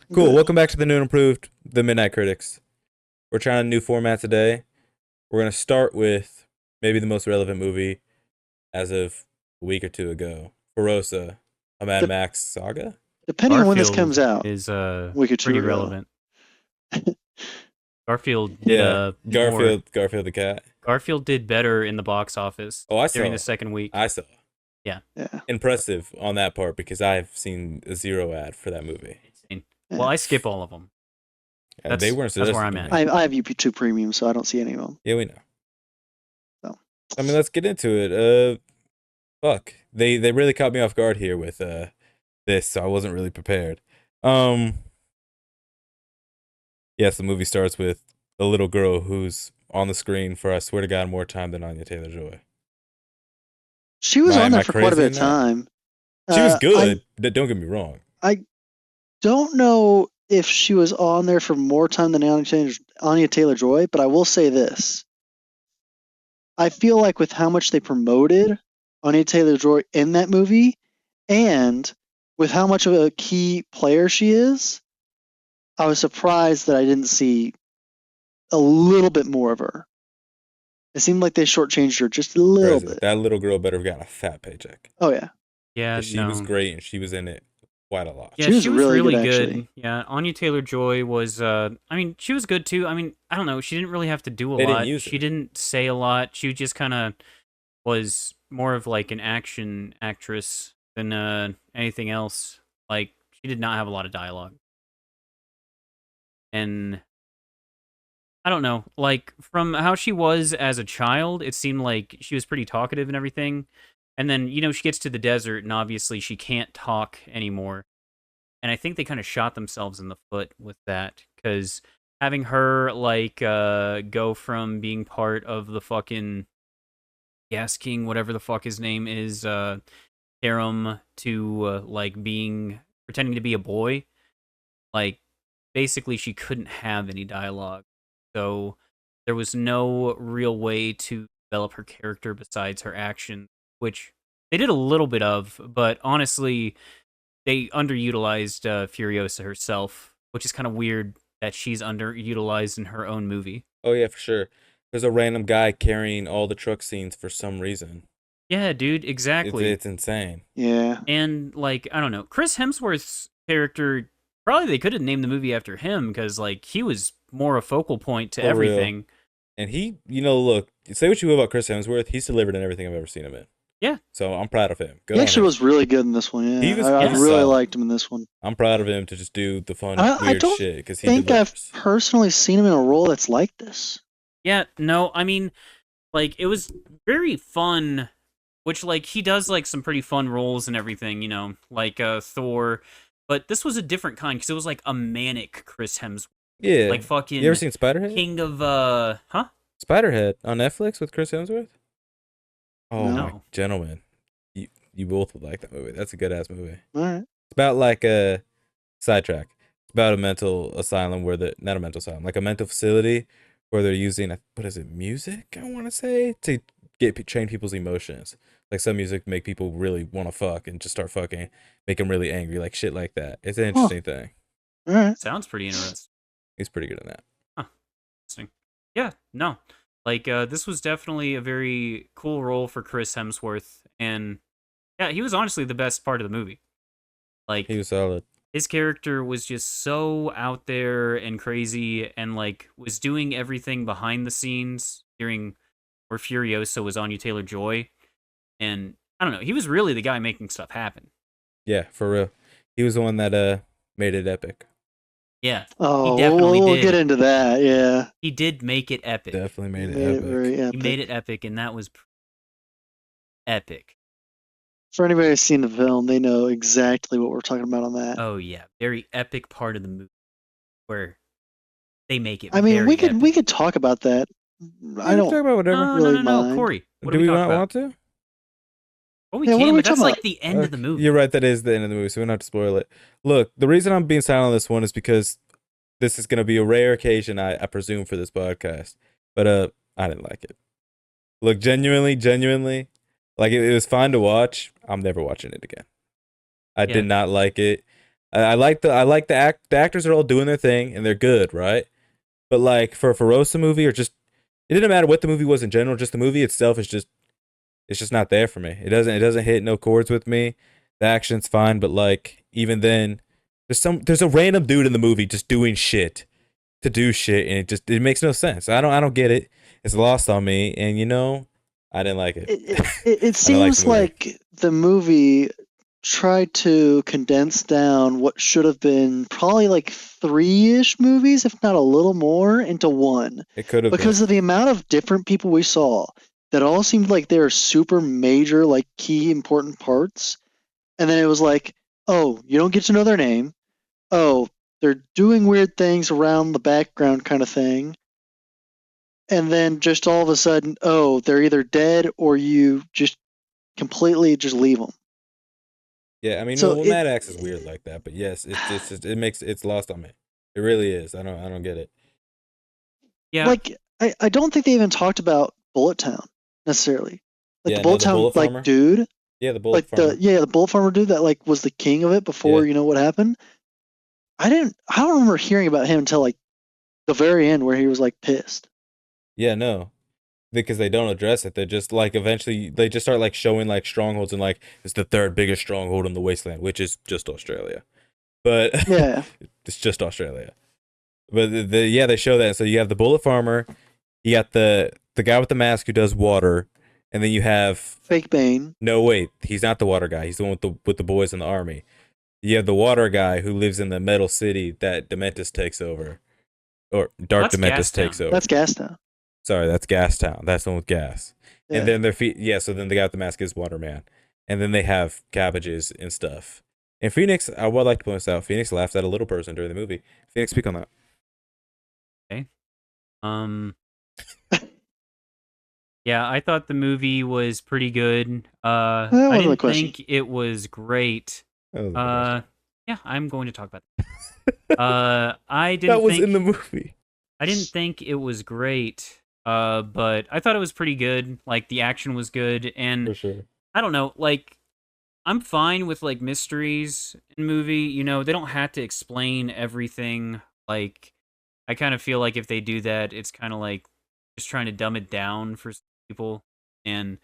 Cool. Good. Welcome back to the new and improved The Midnight Critics. We're trying a new format today. We're going to start with maybe the most relevant movie as of a week or two ago, Furiosa, a Mad De- Max saga. Depending on when this comes Garfield out, is a week or two pretty ago. relevant. Garfield did Yeah, more. Garfield the cat. Garfield did better in the box office Oh, I during saw. the second week. I saw. Yeah, Yeah. Impressive on that part because I've seen a zero ad for that movie. insane. Yeah. Well, I skip all of them. They weren't That's where suggested I'm to at. me. I have UP2 Premium, so I don't see any of them. Yeah, we know. So. I mean, let's get into it. Fuck. They really caught me off guard here with this, so I wasn't really prepared. Yes, the movie starts with a little girl who's on the screen for, I swear to God, more time than Anya Taylor-Joy. She was on Am there I for quite a crazy bit in of that? time. She was I good. Don't get me wrong. I don't know if she was on there for more time than Anya Taylor-Joy, but I will say this. I feel like with how much they promoted Anya Taylor-Joy in that movie, and with how much of a key player she is, I was surprised that I didn't see a little bit more of her. It seemed like they shortchanged her just a little Crazy. bit. That little girl better have gotten a fat paycheck. Oh yeah, Yeah, Because she was no. great and she was in it quite a lot. Yeah, she was she was really good really actually. good. Yeah, Anya Taylor-Joy was. I mean, she was good too. I mean, I don't know. She didn't really have to do a They didn't lot. use She her. didn't say a lot. She just kind of was more of like an action actress than anything else. Like she did not have a lot of dialogue, and I don't know. Like from how she was as a child, it seemed like she was pretty talkative and everything. And then she gets to the desert, and obviously she can't talk anymore. And I think they kind of shot themselves in the foot with that because having her like go from being part of the fucking Gas King, whatever the fuck his name is, harem to like being pretending to be a boy, like basically she couldn't have any dialogue. So there was no real way to develop her character besides her action, which they did a little bit of, but honestly, they underutilized Furiosa herself, which is kind of weird that she's underutilized in her own movie. Oh, yeah, for sure. There's a random guy carrying all the truck scenes for some reason. Yeah, dude, exactly. It's insane. Yeah. And like, I don't know, Chris Hemsworth's character, probably they could have named the movie after him because like he was more a focal point to For real. everything. And he, look, say what you will about Chris Hemsworth, he's delivered in everything I've ever seen him in. Yeah, So I'm proud of him. Good He on actually him. was really good in this one. He Yeah, was I he's yeah. really solid. liked him in this one. I'm proud of him to just do the fun, I weird don't shit because he think I've delivers. personally seen him in a role that's like this. Yeah, no, I mean, like it was very fun, which like he does like some pretty fun roles and everything, like Thor, but this was a different kind because it was like a manic Chris Hemsworth, Yeah. like You ever fucking seen Spiderhead? king of huh? Spiderhead on Netflix with Chris Hemsworth? Oh No. my No. gentleman. You both would like that movie. That's a good ass movie. All right. It's about like a sidetrack. It's about a mental asylum where the not a mental asylum, like a mental facility where they're using what is it, music? I want to say to train people's emotions. Like some music make people really want to fuck and just start fucking, make them really angry, like shit like that. It's an Huh. interesting thing. All right. Sounds pretty interesting. He's pretty good in that. Huh. Interesting. Yeah, no. Like this was definitely a very cool role for Chris Hemsworth, and yeah, he was honestly the best part of the movie. He Like was solid. his character was just so out there and crazy and like was doing everything behind the scenes during where Furiosa was Anya Taylor-Joy, and I don't know, he was really the guy making stuff happen. Yeah, for real. He was the one that made it epic. Yeah, Oh, definitely we'll did. get into that. Yeah. he did make it epic. Definitely made it Made it epic. very He epic. made it epic, and that was epic. For anybody who's seen the film, they know exactly what we're talking about on that. Oh yeah, very epic part of the movie where they make it I mean, very epic. we could talk about that. Yeah, I we can don't. talk about whatever. No, really no, no, no, mind. Corey. What Do are we we talking not about? want to? Well, we Yeah, what are can, we but that's talking like about? the end of the movie. You're right. That is the end of the movie, so we don't have to spoil it. Look, the reason I'm being silent on this one is because this is going to be a rare occasion, I presume, for this podcast. But I didn't like it. Look, genuinely, like it was fine to watch. I'm never watching it again. I Yeah. did not like it. I like the actors are all doing their thing and they're good, right? But like for a Furiosa movie or just it didn't matter what the movie was in general, just the movie itself is just it's just not there for me. It doesn't hit no chords with me. The action's fine, but like even then there's a random dude in the movie just doing shit to do shit and it makes no sense. I don't get it. It's lost on me and I didn't like it. It I didn't like the seems movie. like the movie tried to condense down what should have been probably like three-ish movies, if not a little more, into one. It could have been. Because of the amount of different people we saw that all seemed like they were super major, like key important parts. And then it was like, oh, you don't get to know their name. Oh, they're doing weird things around the background kind of thing. And then just all of a sudden, oh, they're either dead or you just completely just leave them. Yeah, I mean, So well, Mad Axe is weird like that, but yes, it's lost on me. It really is. I don't get it. Yeah, like I don't think they even talked about Bullet Town necessarily. Like the Yeah, no, Bullet the Town bullet like farmer. dude, Yeah, the bullet like farmer. the Bullet Farmer dude that like was the king of it Yeah, before you know what happened. I don't remember hearing about him until like the very end where he was like pissed. yeah, no, because they don't address it. They're just like eventually they just start like showing like strongholds and like it's the third biggest stronghold in the wasteland, which is just Australia. But Yeah, it's just Australia. But yeah, they show that. So you have the bullet farmer, you got the guy with the mask who does water, and then you have fake Bane. no wait, he's not the water guy. He's the one with the boys in the army. You have the water guy who lives in the metal city that Dementus takes over, or Dark that's Dementus takes Gastown. That's over. Gastown. Sorry, that's Gas Town. That's the one with gas. And Yeah. then their feet, yeah. So then the guy with the mask is Waterman, and then they have cabbages and stuff. And Phoenix, I would like to point this out. Phoenix laughed at a little person during the movie. Phoenix, speak on that. Okay. Um. Yeah, I thought the movie was pretty good. That I wasn't the didn't question. think it was great. That was the Uh, question. yeah, I'm going to talk about that. That was in the movie. I didn't think it was great. But I thought it was pretty good. Like the action was good, and For sure. I don't know, like I'm fine with like mysteries in movie. You know, they don't have to explain everything. Like I kind of feel like if they do that, it's kind of like just trying to dumb it down for some people. And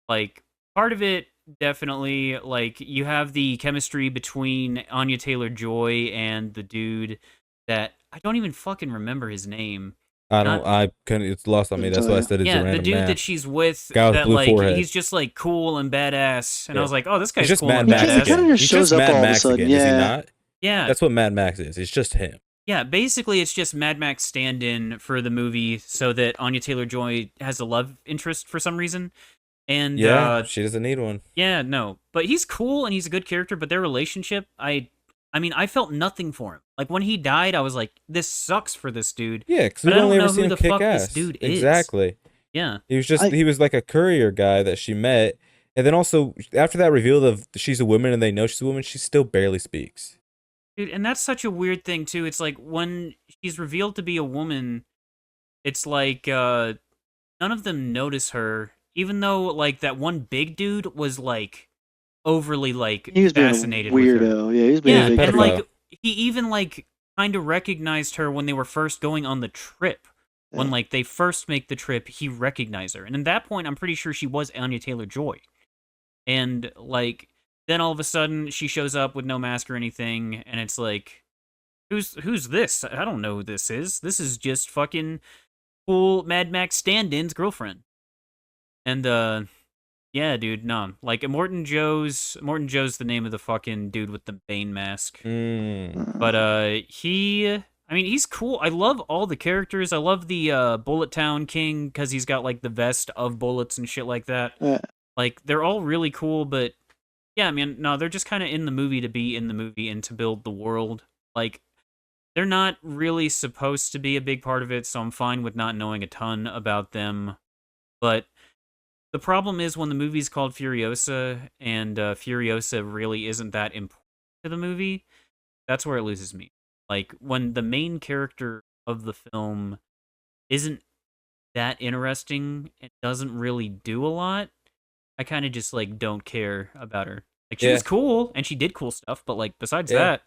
like part of it definitely like you have the chemistry between Anya Taylor-Joy and the dude that I don't even fucking remember his name. I don't. Not I couldn't. It's lost on me. Couldn't That's tell why I you. said it's a Yeah, the random dude man. that she's with Guy with that blue like forehead. he's just like cool and badass. And I Yeah. was like, "Oh, this He's guy's just cool Mad and Max He kind again. badass." of just He's shows just up Mad all of a Max sudden. again. Is he Yeah. not? Yeah. That's what Mad Max is. It's just him. Yeah, basically it's just Mad Max stand-in for the movie so that Anya Taylor-Joy has a love interest for some reason. And Yeah, she doesn't need one. yeah, no. But he's cool and he's a good character, but their relationship, I mean, I felt nothing for him. Like when he died, I was like, this sucks for this dude. Yeah, because But we've I don't only ever know seen who him the kick fuck this ass. dude is. Exactly. Yeah. I He was like a courier guy that she met, and then also after that reveal of she's a woman and they know she's a woman, she still barely speaks. Dude, and that's such a weird thing too. It's like when she's revealed to be a woman, it's like none of them notice her, even though like that one big dude was like overly like he was being a fascinated with her. weirdo. Yeah, he was being He's a Yeah, a big and creep. pedophile. like he even like kind of recognized her when they were first going on the trip. When Yeah. like they first make the trip, he recognized her. And at that point, I'm pretty sure she was Anya Taylor-Joy. And like then all of a sudden she shows up with no mask or anything and it's like who's this? I don't know who this is. This is just fucking cool Mad Max stand-in's girlfriend. And yeah, dude, no. Like Morton Joe's the name of the fucking dude with the Bane mask. Mm. But I mean, he's cool. I love all the characters. I love the Bullet Town King cuz he's got like the vest of bullets and shit like that. Yeah. Like they're all really cool, but yeah, I mean, no, they're just kind of in the movie to be in the movie and to build the world. Like they're not really supposed to be a big part of it, so I'm fine with not knowing a ton about them. But the problem is when the movie's called Furiosa and Furiosa really isn't that important to the movie, that's where it loses me. Like when the main character of the film isn't that interesting and doesn't really do a lot, I kind of just like don't care about her. Like she was cool and she did cool stuff, but like besides that,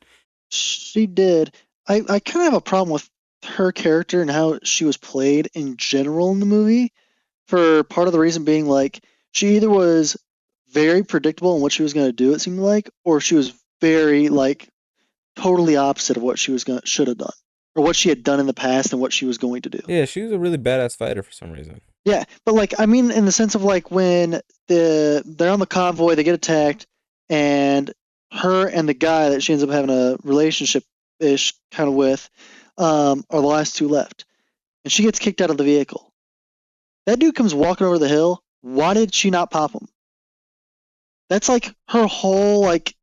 She did. I kind of have a problem with her character and how she was played in general in the movie. For part of the reason being, like, she either was very predictable in what she was going to do, it seemed like, or she was very, like, totally opposite of what she was should have done, or what she had done in the past and what she was going to do. Yeah, she was a really badass fighter for some reason. Yeah, but like, I mean, in the sense of like when they're on the convoy, they get attacked, and her and the guy that she ends up having a relationship ish kind of with are the last two left, and she gets kicked out of the vehicle. That dude comes walking over the hill. Why did she not pop him? That's like her whole like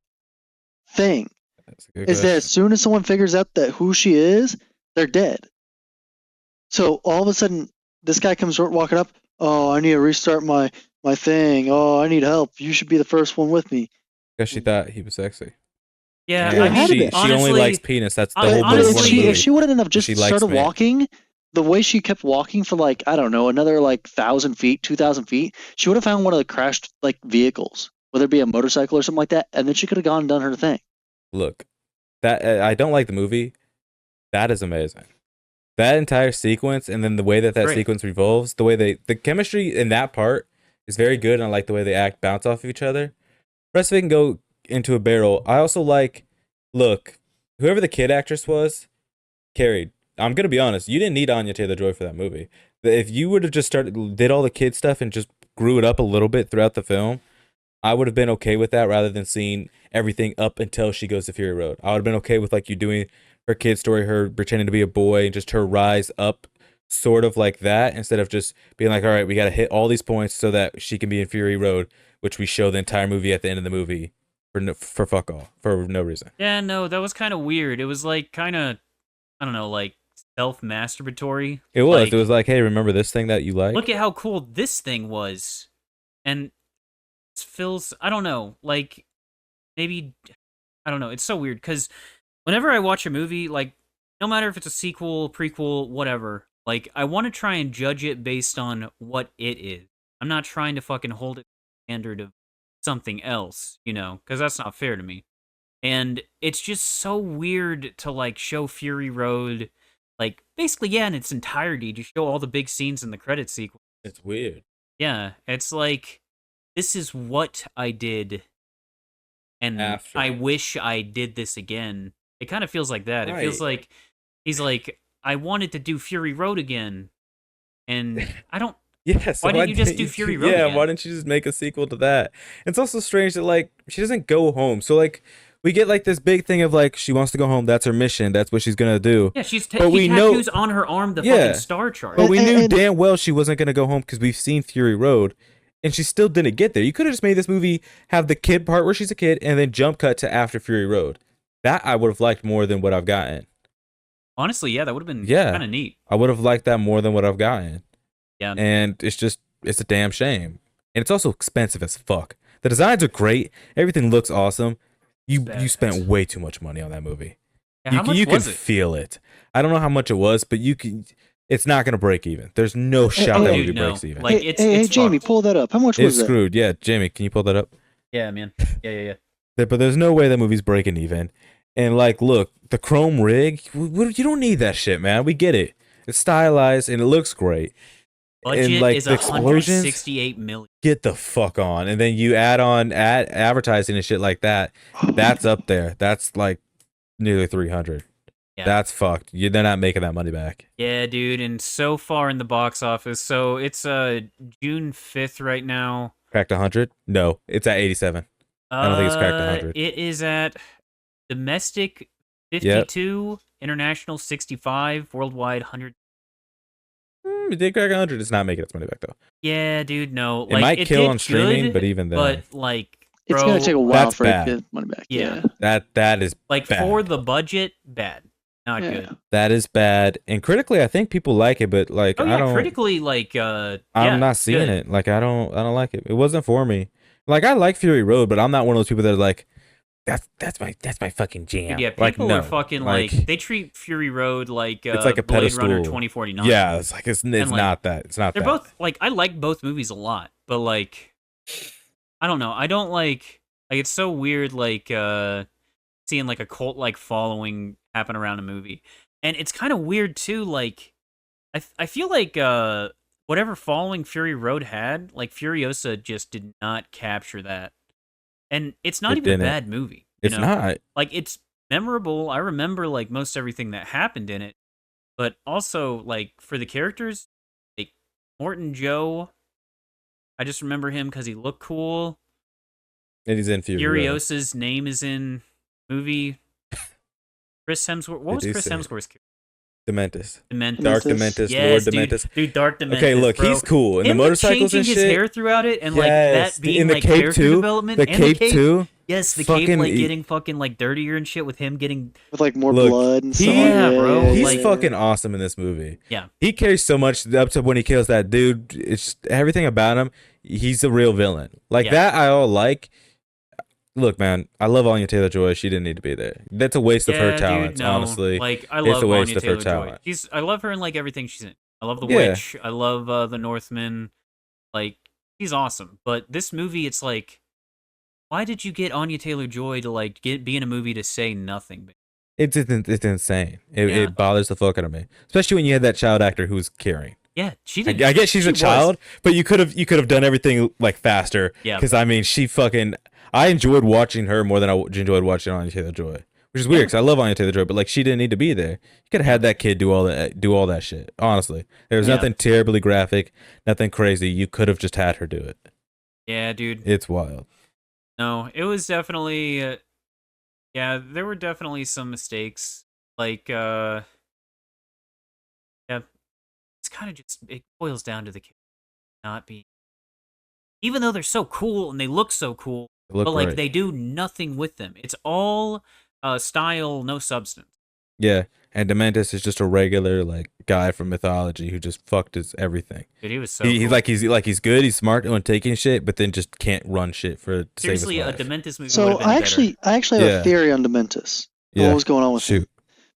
thing. That's a good Is that as soon as someone figures out that who she is, they're dead. So all of a sudden, this guy comes walking up. Oh, I need to restart my thing. Oh, I need help. You should be the first one with me. Because she thought he was sexy. yeah, And I mean, she honestly, only likes penis. That's the I- whole But point of honestly, the if movie. she would have just She likes started me. walking, the way she kept walking for like, I don't know, another like 1,000 feet, 2,000 feet, she would have found one of the crashed like vehicles, whether it be a motorcycle or something like that, and then she could have gone and done her thing. Look, that I don't like the movie. That is amazing. That entire sequence, and then the way that Great. sequence revolves, the way the chemistry in that part is very good, and I like the way they bounce off of each other. The rest of it can go into a barrel. I also like, look, whoever the kid actress was, carried. I'm gonna be honest, you didn't need Anya Taylor-Joy for that movie. If you would have just did all the kid stuff and just grew it up a little bit throughout the film, I would have been okay with that rather than seeing everything up until she goes to Fury Road. I would have been okay with like you doing her kid story, her pretending to be a boy, and just her rise up sort of like that, instead of just being like, all right, we got to hit all these points so that she can be in Fury Road, which we show the entire movie at the end of the movie for fuck all, for no reason. Yeah, no, that was kind of weird. It was like kind of, I don't know, like self-masturbatory. It was. Like, It was like, hey, remember this thing that you like? look at how cool this thing was, and it feels, I don't know, like maybe, I don't know. It's so weird because whenever I watch a movie, like no matter if it's a sequel, prequel, whatever, like I want to try and judge it based on what it is. I'm not trying to fucking hold it to the standard of something else, because that's not fair to me. And it's just so weird to like show Fury Road, like basically, yeah, in its entirety, to show all the big scenes in the credit sequence. It's weird. Yeah, it's like, this is what I did, and After. I wish I did this again. It kind of feels like that. It feels Right. like he's like, I wanted to do Fury Road again, and I don't. Yes. Why didn't you just do Fury Road Yeah, again? why didn't you just make a sequel to that? It's also strange that like she doesn't go home. So like we get like this big thing of like she wants to go home. That's her mission. That's what she's gonna do. Yeah, she we know- tattoos on her arm the Yeah. fucking star chart. But we knew And- damn well she wasn't gonna go home because we've seen Fury Road, and she still didn't get there. You could have just made this movie have the kid part where she's a kid, and then jump cut to after Fury Road. That I would have liked more than what I've gotten. Honestly, yeah, that would have been Yeah. kind of neat. I would have liked that more than what I've gotten. Yeah. And it's a damn shame. And it's also expensive as fuck. The designs are great. Everything looks awesome. You Badass. spent way too much money on that movie. Yeah, how much you was can it? feel it. I don't know how much it was, but you can. It's not gonna break even. There's no shot hey, that dude, movie no. breaks even. Like, hey, it's Jamie, fucked. pull that up. How much It's was that? screwed. Yeah, Jamie, can you pull that up? Yeah, man. Yeah. But there's no way that movie's breaking even. And like, look, the chrome rig, you don't need that shit, man. We get it. It's stylized and it looks great. Budget and like is the explosions, 168 million. get the fuck on. And then you add on advertising and shit like that. That's up there. That's like nearly 300. Yeah. That's fucked. They're not making that money back. Yeah, dude, and so far in the box office, so it's June 5th right now. Cracked 100? No, it's at 87. I don't think it's cracked 100. It is at domestic 52, international 65, worldwide 100. It did crack 100. It's not making its money back though. Yeah, dude, no. It might kill did on streaming, good, but even then, but like, It's bro, gonna take a while that's for it bad. to get money back. Yeah. that is like bad. for the budget, bad, not Yeah. good. That is bad. And critically, I think people like it, but like Oh yeah, I don't. critically, like, I'm yeah, not seeing good. it. Like I don't like it. It wasn't for me. Like I like Fury Road, but I'm not one of those people that are like, that's my fucking jam. Yeah, like, people no. are fucking like they treat Fury Road like it's like a Blade pedestal. Runner 2049. Yeah, it's like it's like, not that. It's not They're that. both like, I like both movies a lot, but like, I don't know. I don't like Like it's so weird, like seeing like a cult like following happen around a movie, and it's kind of weird too. Like I feel like whatever following Fury Road had, like Furiosa just did not capture that, and it's not It even a didn't. bad movie. You It's know, not. like it's memorable. I remember like most everything that happened in it, but also like for the characters, like Morton Joe. I just remember him because he looked cool. And he's in Fury Road. Furiosa's name is in movie. Chris Hemsworth. What They was do Chris say it. Hemsworth's character? Dementus. Dementus. Dark Dementus. Dementus, Yes, Lord dude. Dementus. Dude, Dark Dementus. Okay, look, bro. he's cool. And the Him, like, motorcycles and changing shit. his hair throughout it, and like Yes, that being in the like cape character too. development. The and cape the cape. too. Yes, the cape Fucking like getting fucking like dirtier and shit with him getting. with like more Look, blood and he- stuff. Yeah, bro, He's like- fucking awesome in this movie. Yeah. He carries so much up to when he kills that dude. It's everything about him. He's a real villain. Like Yeah. that I all like. Look, man, I love Anya Taylor-Joy. She didn't need to be there. That's a waste of her Yeah, talents, dude, no. honestly. Like I It's love a waste Anya of her Taylor-Joy. talent. I love her in like everything she's in. I love The Yeah. Witch. I love The Northman. Like she's awesome. But this movie, it's like, why did you get Anya Taylor-Joy to like be in a movie to say nothing? It's insane. Yeah. It bothers the fuck out of me, especially when you had that child actor who's carrying. Yeah, she I did. guess she's she a was. child, but you could have done everything like faster. Yeah. Because I mean, she fucking. I enjoyed watching her more than I enjoyed watching Anya Taylor-Joy, which is weird because I love Anya Taylor-Joy, but like she didn't need to be there. You could have had that kid do all that shit. Honestly, there was Yeah. nothing terribly graphic, nothing crazy. You could have just had her do it. Yeah, dude. It's wild. No, it was definitely. Yeah, there were definitely some mistakes. Like, yeah, it's kind of just it boils down to the kid not being. Even though they're so cool and they look so cool, Look but like great. they do nothing with them. It's all style, no substance. Yeah, and Dementus is just a regular like guy from mythology who just fucked his everything. Dude, he was so. He's cool. like he's good, he's smart on taking shit, but then just can't run shit to Seriously, save a his life. Dementus movie would So have been I better. actually have Yeah. a theory on Dementus. Yeah. What was going on with him? Shoot.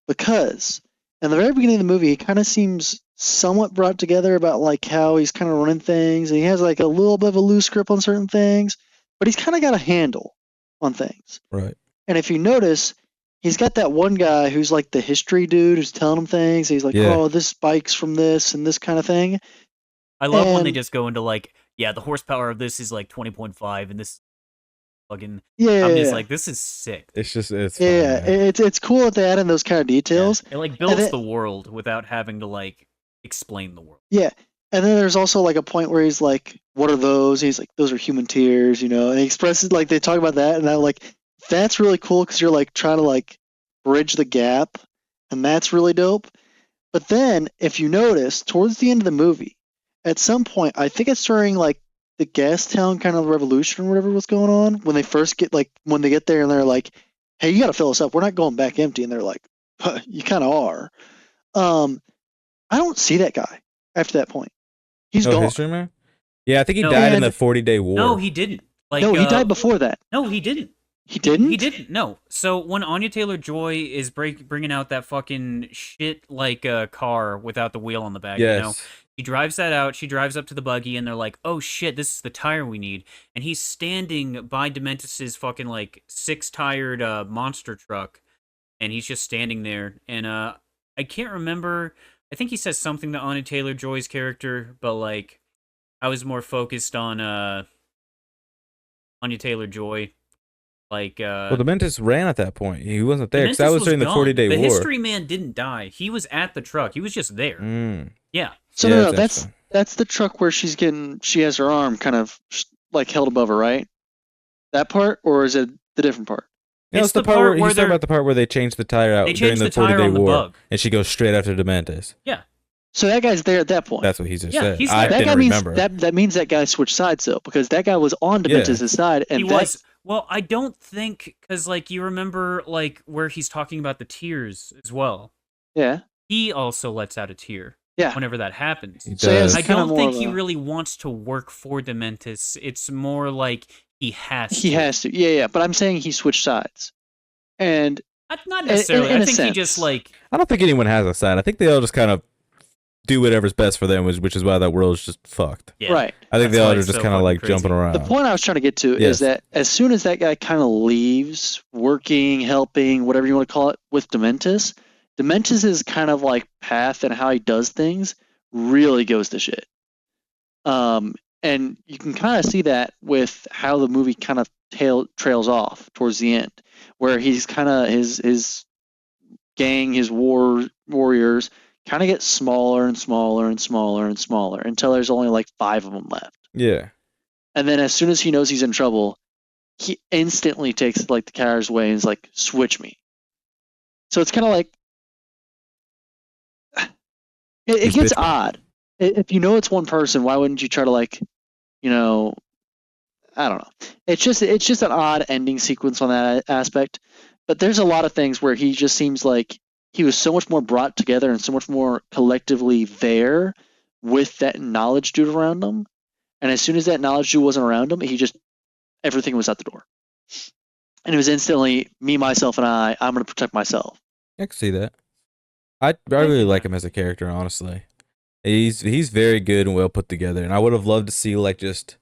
Because in the very beginning of the movie, he kind of seems somewhat brought together about like how he's kind of running things, and he has like a little bit of a loose grip on certain things, but he's kind of got a handle on things. Right. And if you notice, he's got that one guy who's like the history dude who's telling him things. He's like, Yeah. "Oh, this spikes from this and this kind of thing." I love when they and- just go into like, yeah, the horsepower of this is like 20.5, and this fucking. Yeah, I'm yeah, just yeah. like, this is sick. It's fun, Yeah, man. it's cool that they add in those kind of details. Yeah. It like builds then- the world without having to like explain the world. Yeah. And then there's also like a point where he's like, "What are those?" He's like, "Those are human tears," you know. And he expresses like they talk about that, and I'm like, that's really cool because you're like trying to like bridge the gap, and that's really dope. But then if you notice towards the end of the movie, at some point, I think it's during like the gas town kind of revolution or whatever was going on when they first get like when they get there and they're like, "Hey, you got to fill us up. We're not going back empty," and they're like, "You kind of are." I don't see that guy after that point. He's No gone. history, man. Yeah, I think he No. died in And- the 40-day war. No, he didn't. Like, No, he died before that. No, he didn't. He didn't. He didn't. No. So when Anya Taylor-Joy is bringing out that fucking shit like car without the wheel on the back, Yes. you know, he drives that out. She drives up to the buggy, and they're like, "Oh shit, this is the tire we need." And he's standing by Dementus's fucking like 6-tired monster truck, and he's just standing there. And I can't remember. I think he says something to Anya Taylor-Joy's character, but like, I was more focused on Anya Taylor-Joy. Like, Well, Dementus ran at that point. He wasn't there because that Dementus was during the gone. 40-day The war. history man didn't die. He was at the truck. He was just there. Mm. Yeah. So Yeah, no, that's that's fine. that's the truck where she has her arm kind of like held above her, right? That part, or is it the different part? Yeah, It's it's the the part part where where he's talking they're- about the part where they changed the tire out They during changed the the tire 40-day on the war, bug. and she goes straight after Dementus. Yeah. So that guy's there at that point. That's what he just Yeah, said. he's I there. that didn't guy means remember. that means that guy switched sides though, because that guy was on Yeah. Dementus' side, and He that, was. Well, I don't think, because, like, you remember, like, where he's talking about the tears as well. yeah, He also lets out a tear yeah. whenever that happens. He So he has does. I kinda don't more think of he a- really wants to work for Dementus. It's more like he has He to. has to, yeah. But I'm saying he switched sides, and Not necessarily. in I a think he just, sense. like, I don't think anyone has a side. I think they all just kind of do whatever's best for them, which is why that world is just fucked. Yeah. Right. I think That's they all why are it's just so kind of fucking like crazy. jumping around. The point I was trying to get to Yes. is that as soon as that guy kind of leaves, working, helping, whatever you want to call it, with Dementis, Dementis' kind of like path and how he does things really goes to shit. And you can kind of see that with how the movie kind of trails off towards the end, where he's kind of his gang, his warriors, kind of get smaller and smaller and smaller and smaller until there's only like 5 of them left. Yeah. And then as soon as he knows he's in trouble, he instantly takes like the carriage away and is like, switch me. So it's kind of like it He's gets bitch- odd. If you know it's one person, why wouldn't you try to like, you know, I don't know. It's just an odd ending sequence on that aspect. But there's a lot of things where he just seems like he was so much more brought together and so much more collectively there with that knowledge dude around him. And as soon as that knowledge dude wasn't around him, everything was out the door. And it was instantly me, myself, and I'm going to protect myself. I can see that. I really like him as a character, honestly. He's very good and well put together, and I would have loved to see like just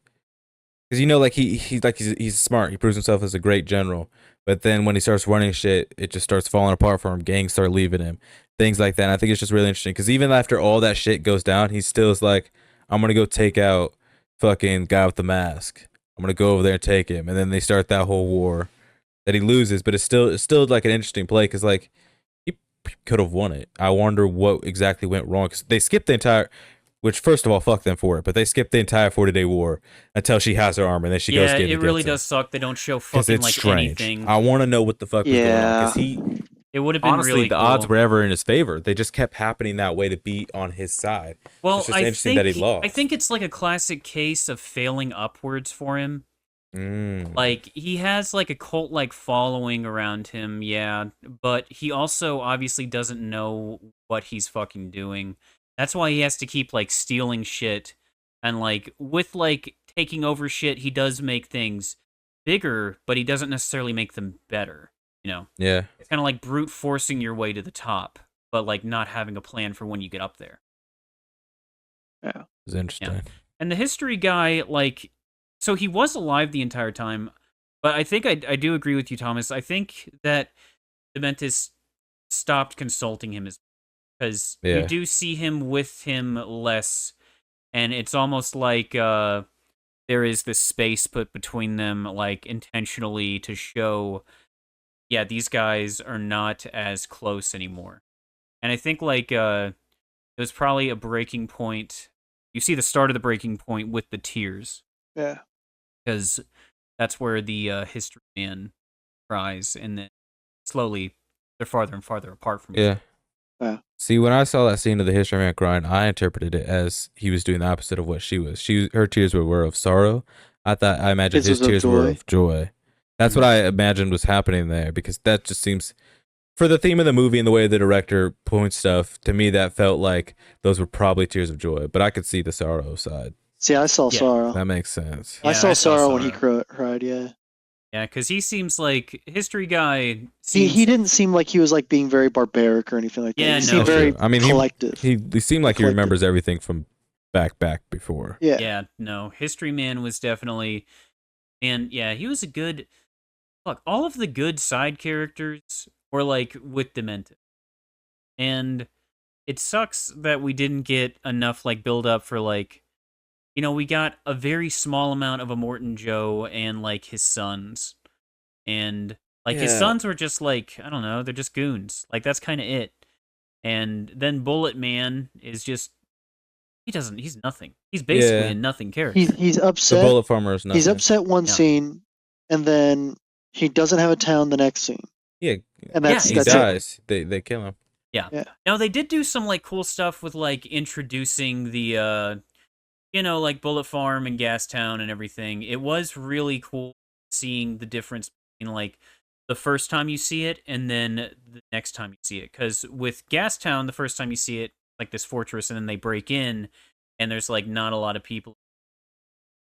because like he's smart. He proves himself as a great general, but then when he starts running shit, it just starts falling apart for him. Gangs start leaving him, things like that. And I think it's just really interesting because even after all that shit goes down, he still is like, I'm gonna go take out fucking guy with the mask. I'm gonna go over there and take him, and then they start that whole war that he loses. But it's still like an interesting play because like he could have won it. I wonder what exactly went wrong because they skipped the entire. Which, first of all, fuck them for it. But they skipped the entire 40-day war until she has her armor, and then she goes get it. Yeah, it really does suck. They don't show Because fucking it's like strange. anything. I want to know what the fuck was going on. Yeah. Because It would have been honestly, really the cool. odds were ever in his favor. They just kept happening that way to be on his side. Well, It's just I interesting think that he lost. I think it's like a classic case of failing upwards for him. Like he has like a cult like following around him, yeah, but he also obviously doesn't know what he's fucking doing. That's why he has to keep like stealing shit and like with like taking over shit, he does make things bigger, but he doesn't necessarily make them better, you know. Yeah. It's kind of like brute forcing your way to the top, but like not having a plan for when you get up there. Yeah. It's interesting. Yeah. And the history guy, like, so he was alive the entire time, but I think I do agree with you, Thomas. I think that Dementis stopped consulting him because you Yeah. do see him with him less, and it's almost like there is this space put between them, like intentionally to show, yeah, these guys are not as close anymore. And I think like it was probably a breaking point. You see the start of the breaking point with the tears. Yeah. Because that's where the history man cries, and then slowly they're farther and farther apart from each Yeah. other. Yeah. See, when I saw that scene of the history man crying, I interpreted it as he was doing the opposite of what she was. Her tears were of sorrow. I imagined His his was of tears were joy. of joy. That's what I imagined was happening there because that just seems, for the theme of the movie and the way the director points stuff, to me that felt like those were probably tears of joy. But I could see the sorrow side. See, I saw Yeah. sorrow. That makes sense. I Yeah, saw I saw sorrow when he sorrow. cried. Yeah. Yeah, because he seems like history guy. Seems, He didn't seem like he was like being very barbaric or anything like that. Yeah, He no. seemed very I mean, collective. he seemed like he Collective. remembers everything from back before. Yeah. Yeah, no, history man was definitely, and yeah, he was a good. Look, all of the good side characters were like with Demented, and it sucks that we didn't get enough like build up for like, you know, we got a very small amount of Immortan Joe and like his sons, and like his Yeah. sons were just like, I don't know, they're just goons. Like that's kind of it. And then Bullet Man is just he's nothing. He's basically Yeah. a nothing character. He's The upset. bullet farmer is nothing. He's upset one Yeah. scene, and then he doesn't have a town the next scene, Yeah, and that's Yeah, he that's it. dies. They kill him. Now they did do some like cool stuff with like introducing the you know, like Bullet Farm and Gastown and everything. It was really cool seeing the difference between like the first time you see it and then the next time you see it. Because with Gastown, the first time you see it, like this fortress, and then they break in, and there's like not a lot of people.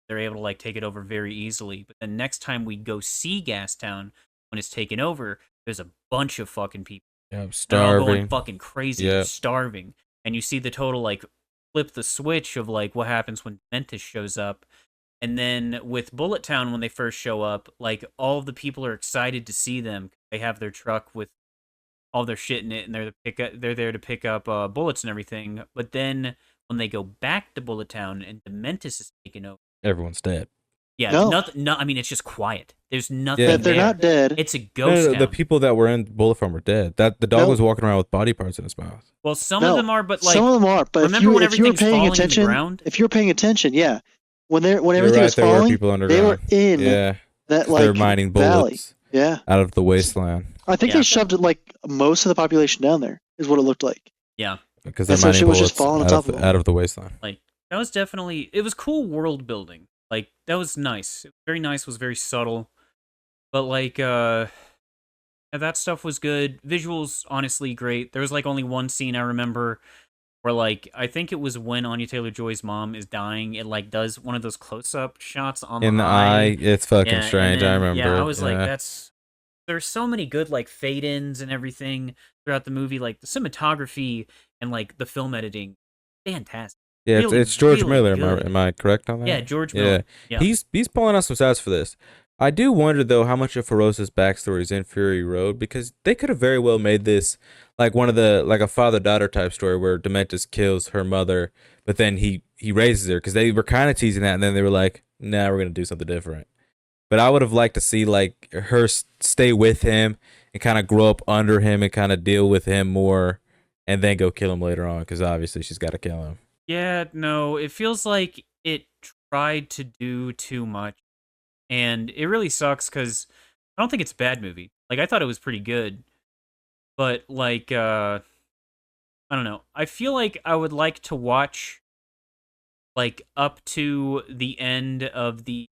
They're able to like take it over very easily. But the next time we go see Gastown, when it's taken over, there's a bunch of fucking people. Yeah, They're all going starving. fucking crazy. Yeah. They're starving. and you see the total like flip the switch of like what happens when Dementus shows up. And then with Bullet Town, when they first show up, like all of the people are excited to see them. They have their truck with all their shit in it, and they're there to pick up bullets and everything. But then when they go back to Bullet Town and Dementus is taken over, Everyone's dead. yeah, No. nothing. No, I mean it's just quiet. There's nothing. Yeah. They're there. not dead. It's a No, ghost the town. people that were in Bullet Farm were dead. That the dog No. was walking around with body parts in his mouth. Well, some No, of them are, but like some of them are. But remember when if you were everything's paying falling to the attention, ground? if you're paying attention, yeah, when You're everything right, was there were falling, people they underground. were in Yeah, that 'cause like they're mining valley. bullets Yeah, out of the wasteland I think Yeah. they shoved it like most of the population down there. Is what it looked like. yeah, because they're And so mining shit was just bullets falling on out top of, of them. out of the wasteland. like that was definitely it was cool world building. Like that was nice. It was very nice. Was very subtle, but like that stuff was good. Visuals honestly great. There was like only one scene I remember where like I think it was when Anya Taylor-Joy's mom is dying. It like does one of those close-up shots on In the eye, it's fucking Yeah, and strange. I then- remember. Yeah, I was like, Yeah. there's so many good like fade-ins and everything throughout the movie. Like the cinematography and like the film editing, fantastic. Yeah, really, it's George really Miller. good. Am I correct on that? Yeah, George Miller. Yeah. He's pulling out some stats for this. I do wonder though how much of Furosa's backstory is in Fury Road, because they could have very well made this like one of the like a father-daughter type story where Dementus kills her mother, but then he raises her, because they were kind of teasing that, and then they were like, nah, we're gonna do something different. But I would have liked to see like her stay with him and kind of grow up under him and kind of deal with him more, and then go kill him later on, because obviously she's got to kill him. Yeah, no, it feels like it tried to do too much. And it really sucks because I don't think it's a bad movie. Like, I thought it was pretty good. But, like, I don't know. I feel like I would like to watch, like, up to the end of the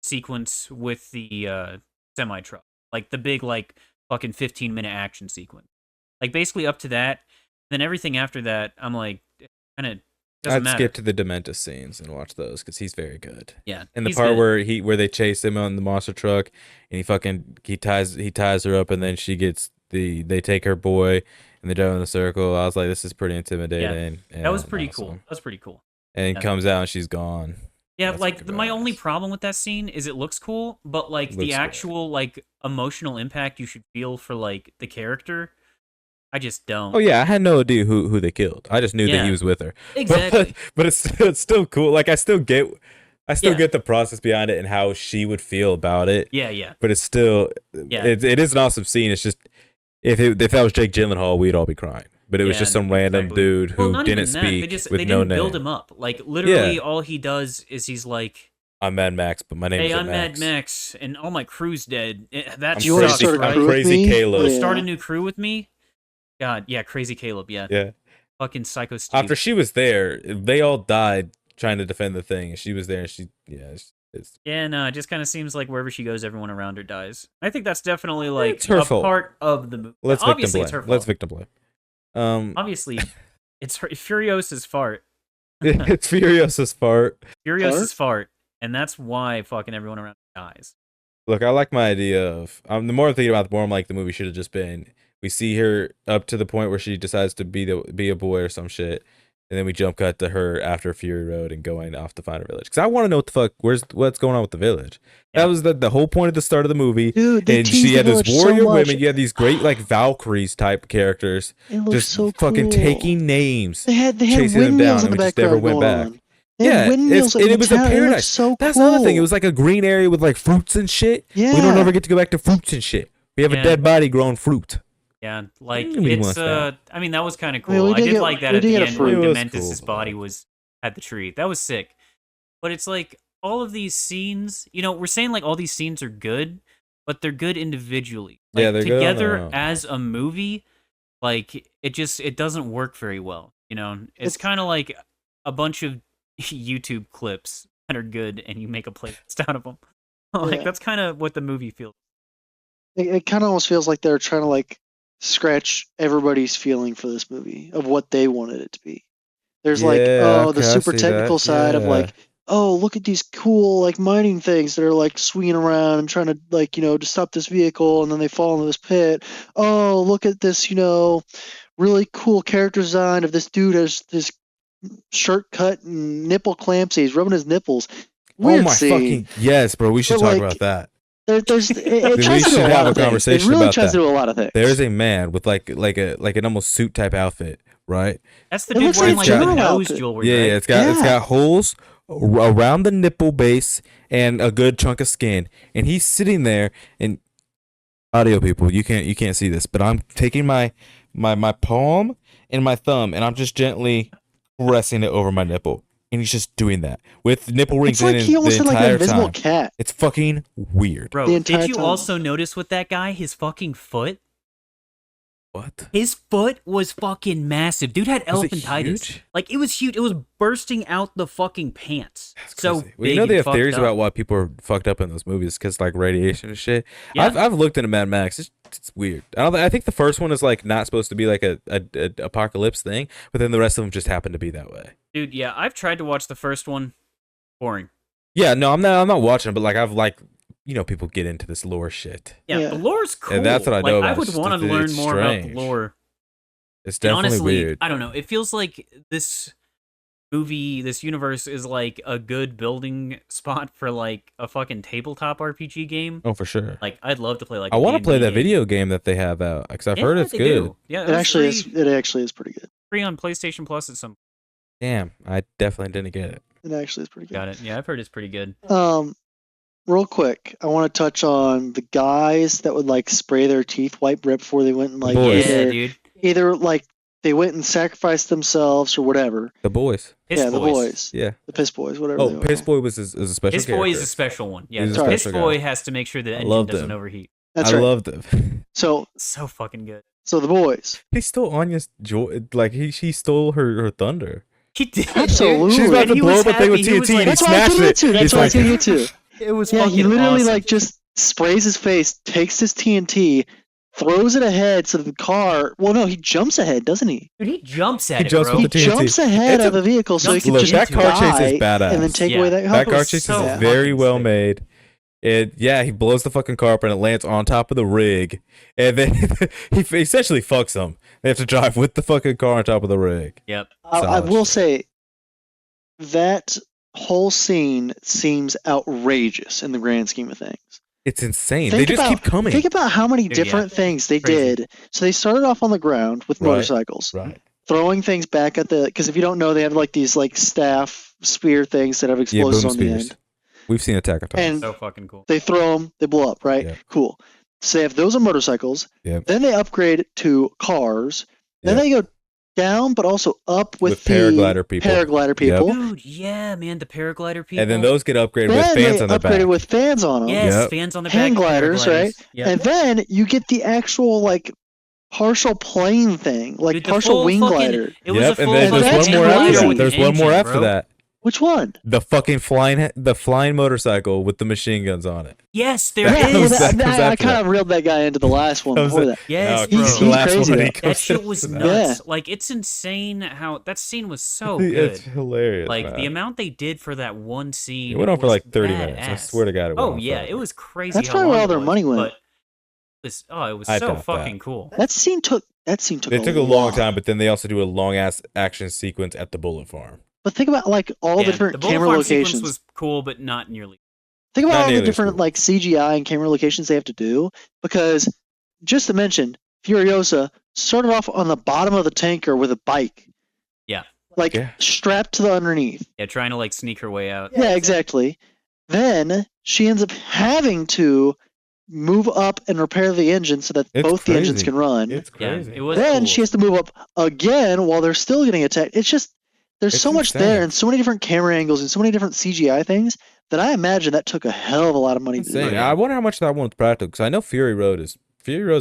sequence with the semi-truck. Like, the big, like, fucking 15-minute action sequence. Like, basically up to that. Then everything after that, I'm like, kind of doesn't I'd matter. skip to the Dementus scenes and watch those, because he's very good. Yeah. And the he's part good. where they chase him on the monster truck, and he ties her up, and then they take her boy and they drive in a circle. I was like, this is pretty intimidating. That was pretty awesome. cool. That was pretty cool. And he Yeah. comes out and she's gone. Yeah, That's like fucking my only badass. problem with that scene is it looks cool, but like Looks the good. actual like emotional impact you should feel for like the character, I just don't. Oh yeah, I had no idea who they killed. I just knew that Yeah. he was with her. Exactly. But it's still cool. Like I still get Yeah. get the process behind it and how she would feel about it. Yeah, yeah. But it's still Yeah. it is an awesome scene. It's just if that was Jake Gyllenhaal, we'd all be crying. But it was Yeah, just some random exactly. dude who Well, not didn't even that. speak They with no didn't name. build him up. Like literally all he does is he's like, I'm Mad Max, but my name "Hey, is I'm Max. Mad Max and all my crew's dead." That I'm Do you want to sucks, start a right? crew with Crazy me? Caleb. Wanna Yeah. start a new crew with me? God, yeah, Crazy Caleb, yeah. Yeah. Fucking Psycho Steve. After she was there, they all died trying to defend the thing, and she was there, and it's Yeah, no, it just kind of seems like wherever she goes, everyone around her dies. I think that's definitely like It's her a fault. part of the movie. let's victim Obviously, blame. it's her fault. Let's victim blame. Obviously, it's Furiosa's fart. It's Furiosa's part. Furiosa's fart, and that's why fucking everyone around her dies. Look, I like my idea of the more I'm thinking about it, the more I'm like the movie should have just been we see her up to the point where she decides to be a boy or some shit, and then we jump cut to her after Fury Road and going off to find her village. Because I want to know what the fuck what's going on with the village. Yeah. That was the whole point of the start of the movie. Dude, they And teased she the had this village warrior so much. women. You had these great like Valkyries type characters, It looks just so fucking cool. taking names. They had chasing them down, windmills in and the we just never background went going back. on. They had Yeah, windmills and in it was a town. It looked paradise. so That's cool. another thing. It was like a green area with like fruits and shit. We don't Yeah. ever get to go back to fruits and shit. We have Yeah. a dead body growing fruit. Yeah, like Nobody it's wants that. I mean that was kind of I mean, cool. we I did did get- like that we at did the get a end when fruit. It was Dementus's cool, body but- was at the tree. That was sick. But it's like all of these scenes, we're saying like all these scenes are good, but they're good individually. Like, Yeah, they're good on their together own. as a movie, like it doesn't work very well. It's kind of like a bunch of YouTube clips that are good, and you make a playlist out of them. Like Yeah. that's kind of what the movie feels. It kind of almost feels like they're trying to like scratch everybody's feeling for this movie of what they wanted it to be. There's like, Yeah, oh, the okay, I super see technical that. side of Yeah. like, oh, look at these cool like mining things that are like swinging around and trying to like, to stop this vehicle, and then they fall into this pit. Oh, look at this, really cool character design of this dude has this shirt cut and nipple clamps. He's rubbing his nipples. Weird Oh my scene. fucking yes, bro. We should But, talk like, about that. It We tries to do should a have lot a of things. It conversation really about tries that. to do a lot of things. There is a man with like an almost suit type outfit, right? That's the It dude looks wearing like like a the general nose outfit. jewelry, Yeah, right? yeah. It's Yeah. got holes around the nipple base and a good chunk of skin, and he's sitting there. And audio people, you can't see this, but I'm taking my palm and my thumb, and I'm just gently pressing it over my nipple, and he's just doing that with nipple rings It's like in he the almost had like an entire invisible time. cat. It's fucking weird. Bro, The entire did you time. also notice with that guy, his fucking foot? What? His foot was fucking massive. Dude had Was it elephantitis. huge? Like, it was huge. It was bursting out the fucking pants. That's So crazy. big Well, you know they and have theories fucked up. about why people are fucked up in those movies because like radiation and shit. Yeah. I've looked into Mad Max. It's weird. I think the first one is like not supposed to be like a apocalypse thing, but then the rest of them just happen to be that way. Dude, yeah, I've tried to watch the first one. Boring. Yeah, no, I'm not watching it, but like I've like people get into this lore shit. Yeah, Yeah. the lore's cool. And that's what I know like, I about it. would It's want just- to learn it's more about the strange. lore. It's And definitely honestly, weird. I don't know. It feels like this movie, this universe is like a good building spot for like a fucking tabletop RPG game. Oh, for sure. Like, I'd love to play like I want to play that game. video game that they have out because I've Yeah, heard it's they good. do. Yeah, It actually is pretty good. free on PlayStation Plus at some. Damn, I definitely didn't get it. It actually is pretty good. Got it. Yeah, I've heard it's pretty good. Real quick, I want to touch on the guys that would like spray their teeth white right before they went and like boys. Yeah, either, dude. either like they went and sacrificed themselves or whatever. The boys. Piss yeah, boys. the boys, Yeah. the piss boys, whatever. Oh, they Piss were. Boy was a special Piss character. boy is a special one. Yeah, He's a the Piss special boy guy. has to make sure the engine loved doesn't him. overheat. That's I right. loved him. So So fucking good. the boys. He stole Anya's joy. Like she stole her thunder. He did. Absolutely. She's about And to he blow was up a thing with happy. He was TNT and like- he That's why I smashed put it it. too. That's He's why I like, put it too. It was Yeah, fucking he literally awesome. like just sprays his face, takes his TNT, throws it ahead so that the car. Well, no, he jumps ahead, doesn't he? Dude, he jumps at He it, jumps bro. with He the TNT. jumps ahead It's of the vehicle so he can Look, just that car chase is die badass. and then take Yeah. away that. that car was chase so is very fucking well sick. made. He blows the fucking car up and it lands on top of the rig, and then he essentially fucks them. They have to drive with the fucking car on top of the rig. Yep. I Solid will shit. say that whole scene seems outrageous in the grand scheme of things. It's insane. Think They just about- keep coming. Think about how many Dude, yeah. different things they Crazy. did. So they started off on the ground with Right. motorcycles, Right. throwing things back at the. Because if you don't know, they have like these like staff spear things that have Yeah, explosives boom on the spears. end. We've seen Attack on Titan. And So fucking cool. they throw them, they blow up, right? Yeah. Cool. So they have those on motorcycles. Yep. Then they upgrade to cars. Then Yep. they go down, but also up with the paraglider people. Paraglider Yep. people. Dude, yeah, man, the paraglider people. And then those get upgraded with Then fans they on their upgraded back. with fans on them. yes, Yep. fans on the Hang back. gliders, paragliders. right? Yep. And then you get the actual like partial plane thing, like Dude, the partial full wing fucking- glider. It was Yep, a and full then fucking there's one hang more glider after. with There's one more engine, after bro. that. Which one? The fucking flying motorcycle with the machine guns on it. Yes, there That is. was- that comes I after kind of reeled that guy into the last one That was before it. that. Yes, No, bro. he's the last crazy one though. he That comes shit into was that. nuts. Like, it's insane how that scene was so It's good. hilarious. Like, man. the amount they did for that one scene. It went on for was like 30 minutes. I badass. swear to God, it went Oh on yeah, forever. it was crazy. That's how probably where long all it their was, money went. But it was I so doubt that. fucking cool. That scene took They took a long long time, but then they also do a long ass action sequence at the bullet farm. But think about like all the Yeah, different the bullet camera farm locations. sequence was cool, but not nearly. Think Not about all the nearly as different cool. like CGI and camera locations they have to do because just to mention, Furiosa started off on the bottom of the tanker with a bike. Yeah. Like Yeah. strapped to the underneath. Yeah, trying to like sneak her way out. Yeah, exactly. Then she ends up having to move up and repair the engine so that It's both the engines crazy. can run. It's Yeah, crazy. it was. Then cool. she has to move up again while they're still getting attacked. It's just there's It's so much insane. there and so many different camera angles and so many different CGI things that I imagine that took a hell of a lot of money to Insane. do. I wonder how much that one's practical because I know Fury Road's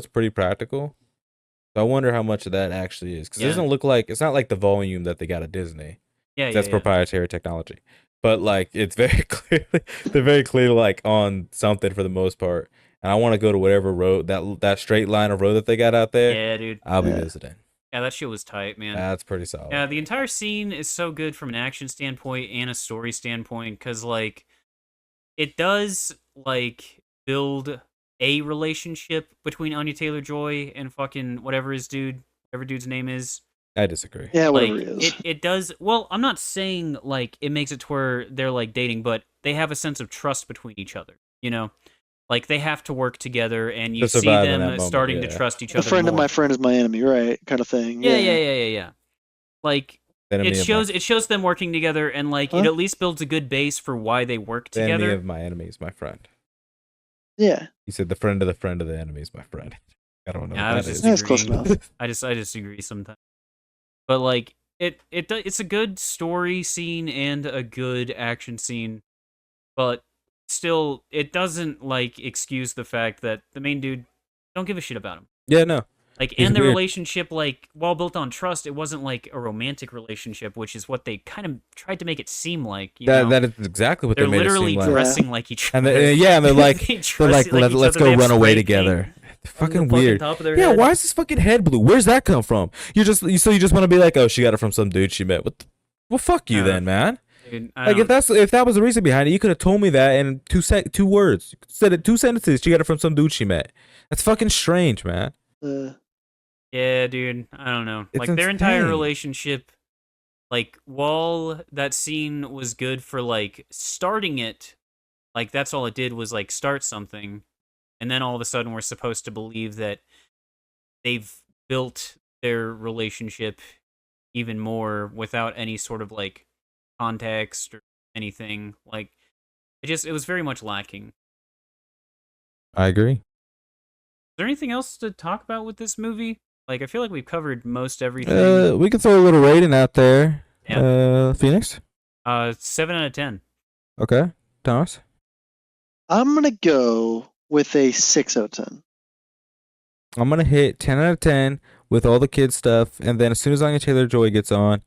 pretty practical. So I wonder how much of that actually is because Yeah. it doesn't look like it's not like the volume that they got at Disney. yeah, That's yeah. proprietary technology. But like it's very clearly they're very clearly like on something for the most part. And I want to go to whatever road that straight line of road that they got out there. Yeah, dude. I'll be Yeah. visiting. Yeah, that shit was tight, man. That's pretty solid. Yeah, the entire scene is so good from an action standpoint and a story standpoint because, like, it does, like, build a relationship between Anya Taylor-Joy and fucking whatever his dude, whatever dude's name is. I disagree. Yeah, whatever Like it is. it does. Well, I'm not saying like it makes it to where they're like dating, but they have a sense of trust between each other. You know, like they have to work together, and you To see survive in them that moment, starting to yeah. trust each A other. friend of more. my friend is my enemy, right? Kind of thing. Yeah. Like Enemy it of shows my, it shows them working together, and like it Huh? at least builds a good base for why they work the enemy together. of my enemy is my friend. Yeah. He said the friend of the enemy is my friend. I don't know Yeah, I what was that just is. That's close agreeing. enough. I disagree sometimes, but like it's a good story scene and a good action scene, but still it doesn't like excuse the fact that the main dude don't give a shit about him. Yeah, no. Like, He's and their weird. relationship, like, while built on trust, it wasn't like a romantic relationship, which is what they kind of tried to make it seem like. You know? That is exactly what They're they made it literally seem like. dressing like each And other. and they're like, They they're dress like, each let's other. go They have run away spray together. paint They're on the fucking fucking weird. top of their Yeah, head. why is his fucking head blue? Where's that come from? You just want to be like, oh, she got it from some dude she met. Well, fuck you then, man. Dude, I Like don't- if that was the reason behind it, you could have told me that in two words. You said it 2 sentences. She got it from some dude she met. That's fucking strange, man. Yeah, dude, I don't know. It's Like, their entire insane. relationship, like, while that scene was good for, like, starting it, like, that's all it did was, like, start something, and then all of a sudden we're supposed to believe that they've built their relationship even more without any sort of, like, context or anything. Like, it was very much lacking. I agree. Is there anything else to talk about with this movie? Like, I feel like we've covered most everything. We can throw a little rating out there. Yeah. Phoenix. 7 out of 10. Okay, Thomas. I'm gonna go with a 6 out of 10. I'm gonna hit 10 out of 10 with all the kid stuff, and then as soon as Anya Taylor-Joy gets on,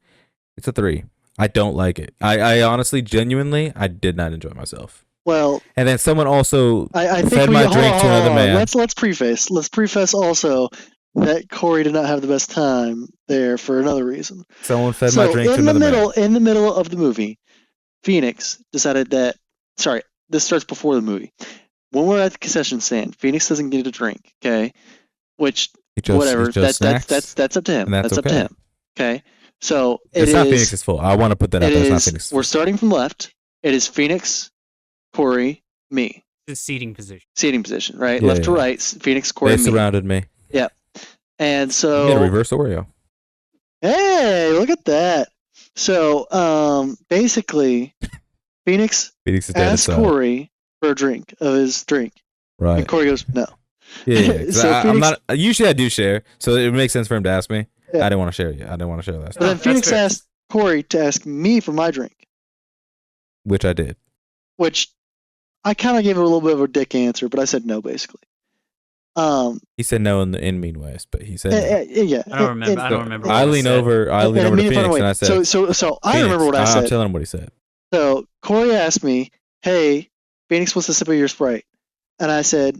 it's a 3. I don't like it. I honestly, genuinely, I did not enjoy myself. Well, And then someone also I think fed we my hold drink to another on. man. Let's preface also that Corey did not have the best time there for another reason. Someone fed my drink to in the another middle, man. in the middle of the movie, Phoenix decided that. Sorry, this starts before the movie. When we're at the concession stand, Phoenix doesn't get a drink. Okay, which whatever. That's up to him. and that's up to okay. him. Okay, so It's not Phoenix's fault. I want to put that out there. It's not Phoenix's We're fault. starting from left. It is Phoenix, Corey, me. The seating position. Seating position, right? Yeah, Left to yeah. right. Phoenix, Corey, They me. surrounded me. And You so made a reverse Oreo. Hey, look at that. So, basically, Phoenix Phoenix is dead asks inside. Corey for a drink of his drink, Right. and Corey goes, "No." Yeah. 'Cause So I'm Phoenix- not. Usually I do share, so it makes sense for him to ask me. Yeah. I didn't want to share. I didn't want to share last But time, then that's Phoenix fair. asked Corey to ask me for my drink, which I did. which I kind of gave it a little bit of a dick answer, but I said no, basically. He said no in mean ways, but he said no. Yeah. I don't remember. I don't So remember. I what lean said. over. I lean And over to me, by the Phoenix, way, and I said, so I remember what I Phoenix, said. I'm telling him what he said. So Corey asked me, "Hey, Phoenix wants a sip of your Sprite," and I said,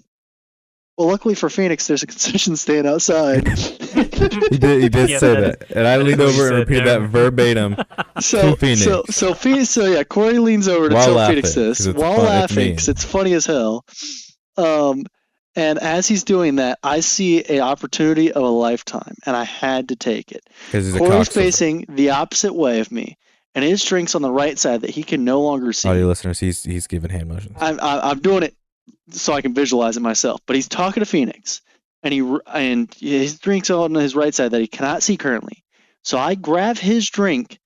"Well, luckily for Phoenix, there's a concession stand outside." He did Yeah, say that that, and I that is leaned what he over and said repeated there. that verbatim. So, To Phoenix. So Corey leans over to While tell laughing, Phoenix 'cause this it's while fun- it's laughing mean. because it's funny as hell. And as he's doing that, I see an opportunity of a lifetime, and I had to take it. Because he's a Corey's cocksucker. facing the opposite way of me, and his drink's on the right side that he can no longer see. Audio listeners, he's giving hand motions. I'm doing it so I can visualize it myself. But he's talking to Phoenix, and his drink's on his right side that he cannot see currently. So I grab his drink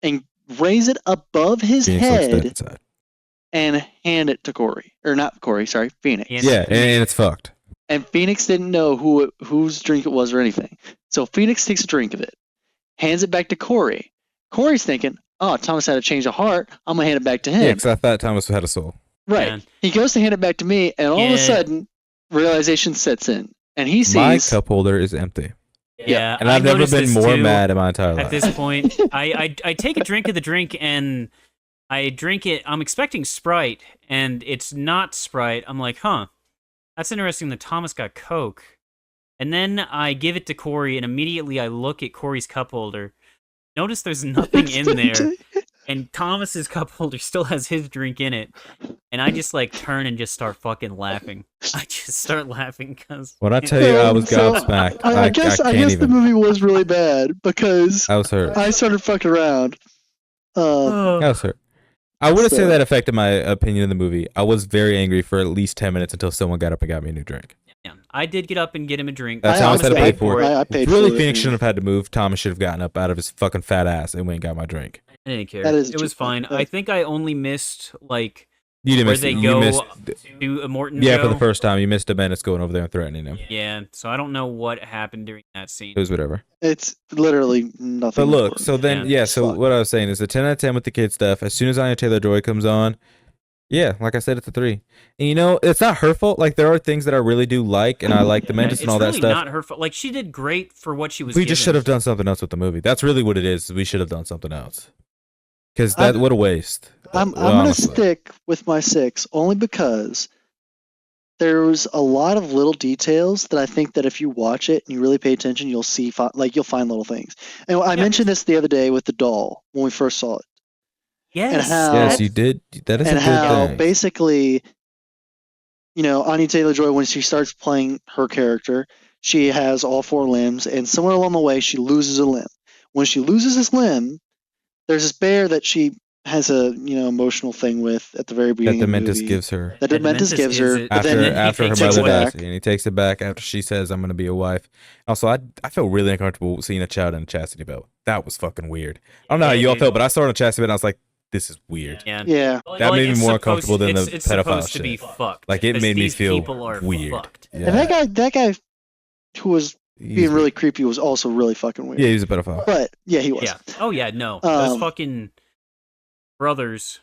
and raise it above his Phoenix looks dead head inside. and hand it to Corey. Or not Corey, sorry, Phoenix. Yeah. Yeah, and it's fucked. And Phoenix didn't know whose drink it was or anything. So Phoenix takes a drink of it, hands it back to Corey. Corey's thinking, oh, Thomas had a change of heart. I'm going to hand it back to him. Yeah, because I thought Thomas had a soul. Right. Man. He goes to hand it back to me, and all of a Yeah. sudden, realization sets in. And he My sees. cup holder is empty, Yeah, and I I've never noticed been this more too. mad in my entire At life. this point, I take a drink of the drink and I drink it. I'm expecting Sprite, and it's not Sprite. I'm like, huh, that's interesting that Thomas got Coke. And then I give it to Corey, and immediately I look at Corey's cup holder. Notice there's nothing in there. and Thomas's cup holder still has his drink in it, and I just like turn and just start fucking laughing. I just start laughing because When I tell you I was So, gobsmacked, I guess can't the even. movie was really bad because I was hurt. I started fucking around. I was hurt. I wouldn't say So- that affected my opinion of the movie. I was very angry for at least 10 minutes until someone got up and got me a new drink. yeah, I did get up and get him a drink. That's I how I honestly- said I paid I- for it. I paid Really, for it, Phoenix yeah. shouldn't have had to move. Thomas should have gotten up out of his fucking fat ass and went and got my drink. I didn't care. That is It was true. fine. I think I only missed like You didn't where miss they you go missed, to a Morton yeah, show. for the first time. You missed Dementis going over there and threatening him. Yeah, so I don't know what happened during that scene. It was whatever. It's literally nothing. But look, important. so then, Yeah. yeah, so Fuck. what I was saying is the 10 out of 10 with the kid stuff. As soon as Anya Taylor-Joy comes on, yeah, like I said, it's a 3. And you know, it's not her fault. Like, there are things that I really do like, and I like the Yeah, Dementis it's and all really that stuff. not her fault. Like she did great for what she was. We just given. should have done something else with the movie. That's really what it is. We should have done something else. Because that, I'm- what a waste. I'm Well, gonna honestly. stick with my 6 only because there's a lot of little details that I think that if you watch it and you really pay attention, you'll see you'll find little things. And I Yeah. mentioned this the other day with the doll when we first saw it, Yes, how- Yes, you did. That is and a good how thing. basically, Anya Taylor-Joy, when she starts playing her character, she has all 4 limbs, and somewhere along the way she loses a limb. When she loses this limb, there's this bear that she has a emotional thing with at the very That beginning of the Dementis movie. gives her. That Yeah, Dementis gives her, it, but After, then he after her takes it mother away. dies, back. and he takes it back after she says, "I'm gonna be a wife." Also, I felt really uncomfortable seeing a child in a chastity belt. That was fucking weird. I don't know how Yeah, you all dude. felt, but I saw it in a chastity belt and I was like, "This is weird." Yeah. Yeah, That made me it's more supposed- uncomfortable than the it's pedophile supposed to be shit. fucked. Like, it 'cause made me these feel people are weird. fucked. Yeah, and that guy who was He's being really weird. creepy was also really fucking weird. Yeah, he was a pedophile. But yeah, he was. Yeah. Oh yeah, no. Those Um, fucking brothers,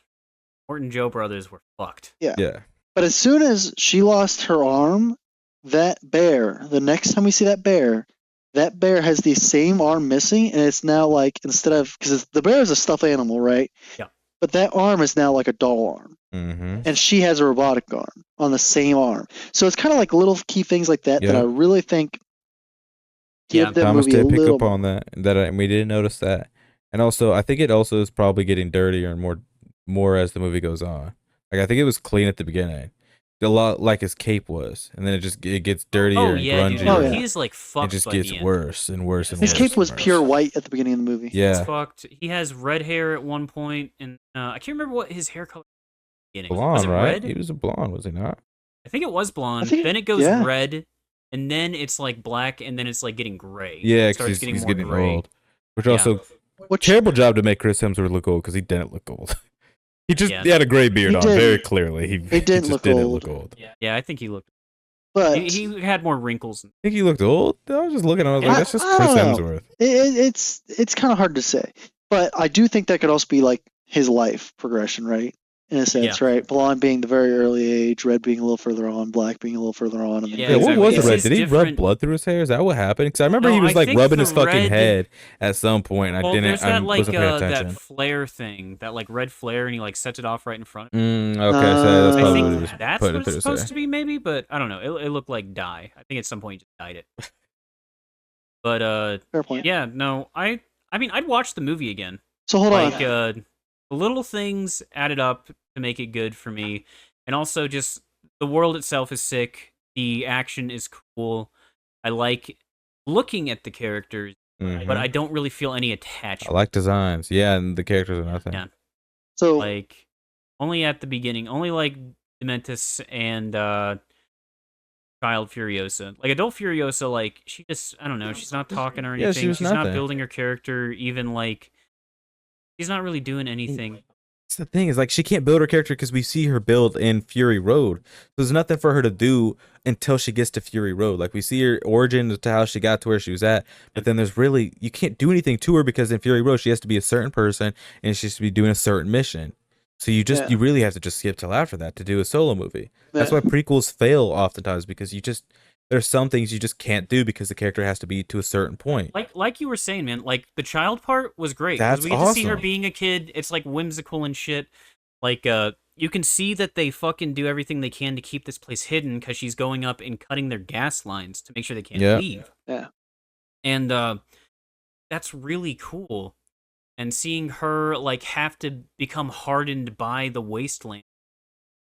Morton Joe brothers, were fucked. Yeah, But as soon as she lost her arm, that bear, the next time we see that bear has the same arm missing, and it's now like, instead of, because the bear is a stuffed animal, right? Yeah. But that arm is now like a doll arm, mm-hmm. and she has a robotic arm on the same arm. So it's kind of like little key things like that that Yeah. I really think give Yeah. that Thomas movie a did pick little up on that, and we didn't notice that. And also, I think it also is probably getting dirtier and more as the movie goes on. Like, I think it was clean at the beginning, a lot like his cape was, and then it gets dirtier Oh and yeah, grungier. dude. Oh, yeah. He's like It fucked. just by gets the end. worse and worse and His worse. cape and was worse. pure white at the beginning of the movie. He's Yeah, fucked. He has red hair at one point, and I can't remember what his hair color. Was was blonde, it right? red? He was a blonde, was he not? I think it was blonde. I think- Then it goes yeah. red, and then it's like black, and then it's like getting gray. Yeah, It starts because he's more getting gray. old. Which Yeah. also Which terrible job to make Chris Hemsworth look old because he didn't look old. He just Yeah. he had a gray beard He on didn't. very clearly. He didn't just look didn't old. look old. Yeah, I think he looked. but He had more wrinkles. I think he looked old. I was just looking. I was like, I- that's just I Chris don't know. Hemsworth. It's kind of hard to say, but I do think that could also be like his life progression, right? In a sense, right? Blonde being the very early age, red being a little further on, black being a little further on, and then Yeah, Yeah, exactly. what was It's the red? his Did he rub different- blood through his hair? Is that what happened? Because I remember No, he was I like think rubbing the his fucking red- head at some point. Well, there's I that like wasn't paying attention. that flare thing, that like red flare, and he like sets it off right in front. Okay, so that's I I probably what he think was that's putting what it through it's his supposed hair. to be, maybe, but I don't know. It looked like dye. I think at some point he just dyed it. But fair point. yeah, no, I mean, I'd watch the movie again. So hold Like on. the little things added up to make it good for me, and also just the world itself is sick. The action is cool. I like looking at the characters, Mhm. but I don't really feel any I attachment. like designs. Yeah, and the characters are nothing. Yeah. So Like only at the beginning, only like Dementis and Child Furiosa. Like adult Furiosa, like she just I don't know, she's not talking or Yeah, anything. she was she's not nothing. building her character. Even like she's not really doing anything. That's the thing is like she can't build her character because we see her build in Fury Road. There's nothing for her to do until she gets to Fury Road. Like we see her origin to how she got to where she was at, but then there's really you can't do anything to her because in Fury Road she has to be a certain person and she has to be doing a certain mission. So you Yeah. you really have to just skip till after that to do a solo movie. That's yeah. why prequels fail oftentimes because there's some things you just can't do because the character has to be to a certain point. Like you were saying, man, like the child part was great. 'cause That's we get to see her awesome. being a kid. It's like whimsical and shit. Like you can see that they fucking do everything they can to keep this place hidden because she's going up and cutting their gas lines to make sure they can't Yeah. leave. Yeah. And that's really cool. and seeing her like have to become hardened by the wasteland,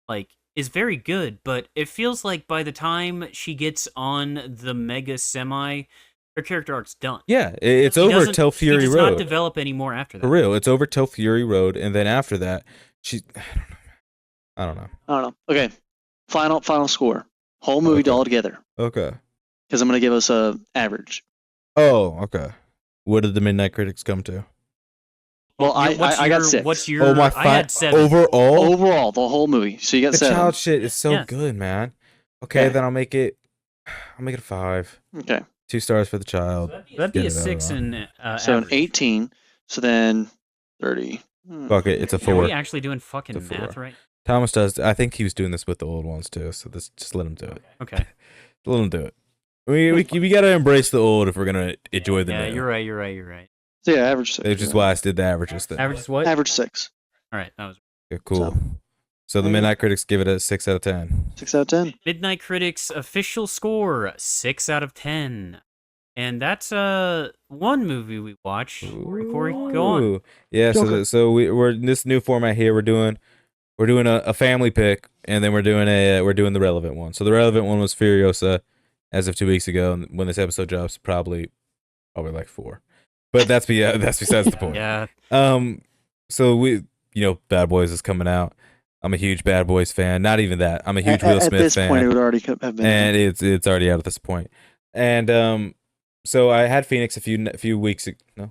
like, is very good. But it feels like by the time she gets on the mega semi, her character arc's done. Yeah, it's He over doesn't- till Fury He does Road. not develop anymore after that. For real, it's over till Fury Road, and then after that, she. I don't know. I don't know. Okay, final score. Whole movie Okay. all together. Okay. Because I'm gonna give us a average. Oh, okay. What did the Midnight Critics come to? Well, I got 6. What's your? Oh, my I had 7. overall. Overall, the whole movie. So you got The 7. child shit is so Yeah. good, man. Okay, Yeah. then I'll make it. I'll make it a 5. Okay. 2 stars for the child. That'd be Get a it out 6 of in So an average. 18. So then 30. Fuck it, it's a Are 4. we actually doing fucking It's a 4. math right? Thomas does. I think he was doing this with the old ones too. So just let him do it. Okay. Let him do it. We gotta embrace the old if we're gonna enjoy the Yeah, new. you're right. So yeah, average 6. Which is why I did the averages thing. Average is what? Average 6. All right, that was Okay, cool. So- So the Midnight Critics give it a 6 out of 10. 6 out of 10. Midnight Critics official score 6 out of 10. And that's one movie we watch. Corey, go on. Ooh. Yeah, Joker. so we're in this new format here. We're doing a family pick, and then we're doing the relevant one. So the relevant one was Furiosa, as of 2 weeks ago, and when this episode drops, probably like 4. But that's besides the point. Yeah. So Bad Boys is coming out. I'm a huge Bad Boys fan. Not even that. I'm a huge Will At Smith this fan. point, it would already have been. And it's already out at this point. And so I had Phoenix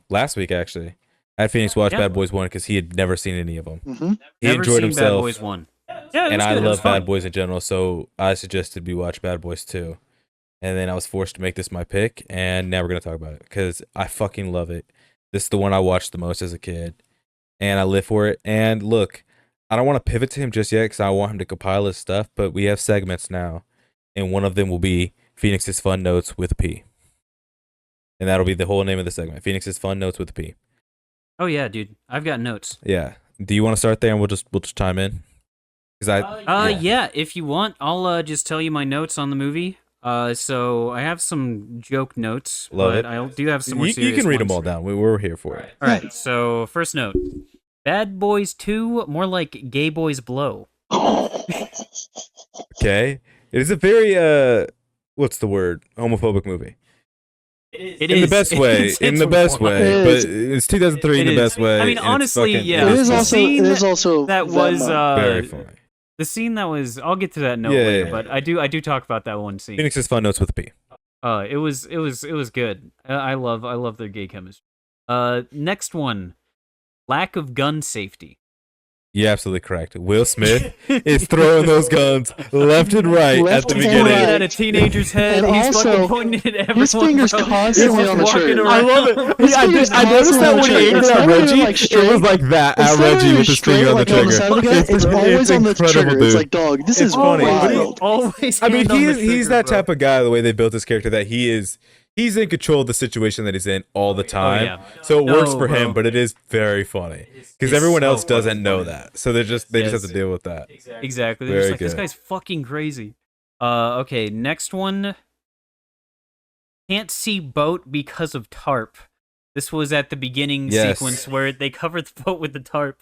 last week actually. I had Phoenix watch Yeah. Bad Boys 1 because he had never seen any of them. Mm-hmm. He Never enjoyed seen himself, Bad Boys 1. Yeah, it and was I good. It was love Bad fun. Boys in general. So I suggested we watch Bad Boys 2, and then I was forced to make this my pick. And now we're gonna talk about it because I fucking love it. This is the one I watched the most as a kid, and I live for it. And look, I don't want to pivot to him just yet because I want him to compile his stuff. But we have segments now, and one of them will be Phoenix's Fun Notes with a P. And that'll be the whole name of the segment. Phoenix's Fun Notes with a P. Oh yeah, dude. I've got notes. Yeah. Do you want to start there and we'll just chime in? Because Yeah, if you want, I'll just tell you my notes on the movie. So I have some joke notes, Love but it. I do have some more you serious can read them ones. all down. We're here for it. All right. So first note: Bad Boys 2, more like Gay Boys Blow. Okay. It is a very what's the word? Homophobic movie. It In the is. best way. It's In the best wild. way. It But is. it's 2003 in It the is. best way. I mean, and it's honestly, fucking- yeah. It is The also. scene It is also That was very funny. the scene that was. I'll get to that note Yeah, later, yeah, but I do talk about that one scene. Phoenix's Fun Notes with a P. It was good. I love their gay chemistry. Next one, lack of gun safety. You're absolutely correct. Will Smith is throwing those guns left and right Left at the and Pointing beginning. it right. at a teenager's head. And He's also, fucking pointing it at everyone. his fingers bro. constantly He's on the walking trigger. around. I love it. His I fingers noticed that when he constantly aimed on it the at trigger. It's Reggie, not like it straight. was like that at It's not Reggie even with his straight, finger on the like, on the trigger. side of the gun. It's always on the incredible, trigger. dude. It's like, dog, this It's is funny. wild. Always. I mean, hand on the he's trigger, that bro. type of guy. The way they built his character, that he's in control of the situation that he's in all the time. yeah. So it works No, for him, bro. but it is very funny because It's everyone so else doesn't fucking know funny. that. So they just Yes. have to deal with that. Exactly. They're Very just like, this good. guy's fucking crazy. Okay, next one. Can't see boat because of tarp. This was at the beginning Yes. sequence where they covered the boat with the tarp.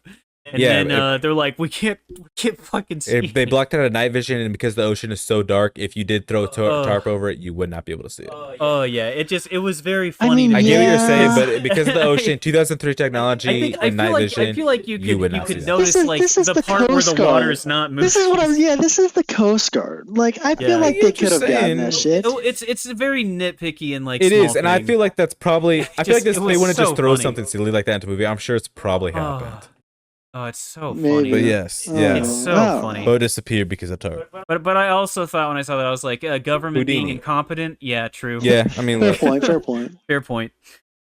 And Yeah, then they're like, we can't fucking see. They blocked out at night vision, and because the ocean is so dark, if you did throw a tarp over it, you would not be able to see it. Oh yeah, it was very funny. mean, I to get what me. you're saying, Yeah. but because of the ocean, 2003 technology and night vision, I feel like you would could not see that. notice This is the the part where Coast the Guard. water's not moving. This is what I was. Yeah, this is the Coast Guard. Like, I feel Yeah. like I they get what could have you're gotten that saying. shit. Oh, it's very nitpicky and like it small is, and I thing. feel like that's probably. I feel like Just- this, it they was wouldn't so just throw funny. something silly like that into a movie. I'm sure it's probably happened. Oh, it's so Maybe. funny. But yes, Oh, yeah. It's so wow. funny. Bo disappeared because of tarp. But I also thought when I saw that I was like, government being Houdini. incompetent. Yeah, true. Yeah, I mean, Fair look, point. Fair point. Fair point.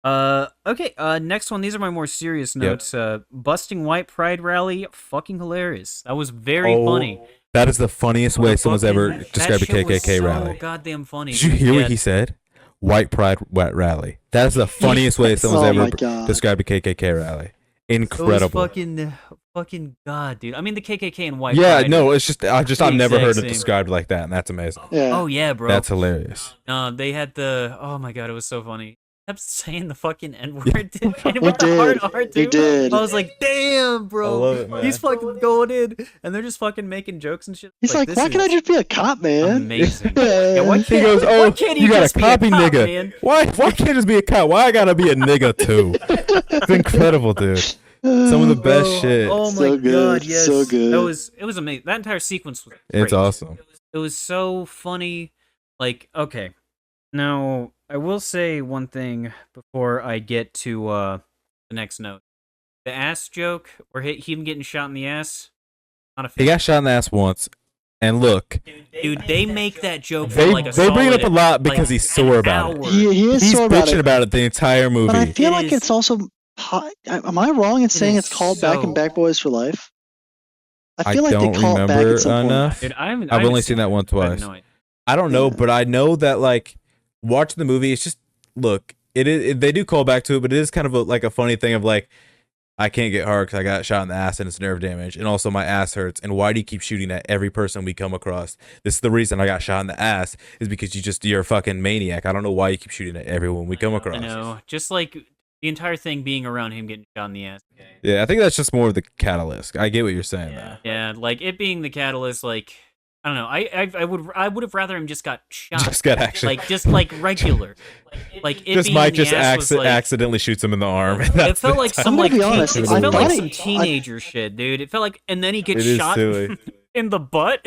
Okay. Next one. These are my more serious notes. Busting white pride rally. Fucking hilarious. That was very funny. that is the funniest way someone's ever Fucking- described a that shit was KKK so rally. goddamn funny. Did you dude. hear Yeah. what he said? White pride rally. That is the funniest way someone's Oh ever my God. described a KKK rally. Those Incredible. fucking god, dude. I mean, the KKK and white Yeah, pride. no, it's just I've The never exact heard it same. described like that, and that's amazing. Yeah. Oh yeah, bro. That's hilarious. They had the. Oh my god, it was so funny. kept saying the fucking N-word, dude. And He with the did. hard R, He too. did. I was like, damn, I bro. love it, man. He's fucking going in, and they're just fucking making jokes and shit. He's like, this why can't I is just be a cop, man? amazing. Yeah. Yeah, why He can't, goes, why "Oh, can't you got just a be copy, cop, nigga. man? Why can't it just be a cop? Why I gotta be a nigga too?" It's incredible, dude. Some of the best Bro, shit. oh So my good, god, yes. so good. It was amazing. That entire sequence was It's great. awesome. It was so funny. Like, okay. Now, I will say one thing before I get to the next note. The ass joke, or him getting shot in the ass, not a fan. He got shot in the ass once, and look, Dude, they make that joke for they like a they bring it up a solid, lot because like, he's sore an about it. hour. He is He's sore about bitching it. about it the entire movie. But I feel It like is- it's also. Am I wrong in saying is it's called Back and so- Back Boys for Life? I I feel like don't they call it back remember at some point. enough. Dude, I haven't I've only seen that one I have twice. no idea. I don't know, Yeah. but I know that like watching the movie, it's just look. They do call back to it, but it is kind of like a funny thing of like, I can't get hard because I got shot in the ass and it's nerve damage, and also my ass hurts. And why do you keep shooting at every person we come across? This is the reason I got shot in the ass, is because you're a fucking maniac. I don't know why you keep shooting at everyone we come across. I know, just like the entire thing being around him getting shot in the ass. Yeah, I think that's just more of the catalyst. I get what you're saying though. Yeah, like it being the catalyst, like I don't know. I would have rather him just got shot. Just got actually. like just like regular. Like it Just being Mike in the just ass was, like, accidentally shoots him in the arm. And It that's felt it. like some I'm like gonna be honest, it I felt thought like he- some teenager shit, dude. It felt like, and then he gets It is shot silly. in the butt,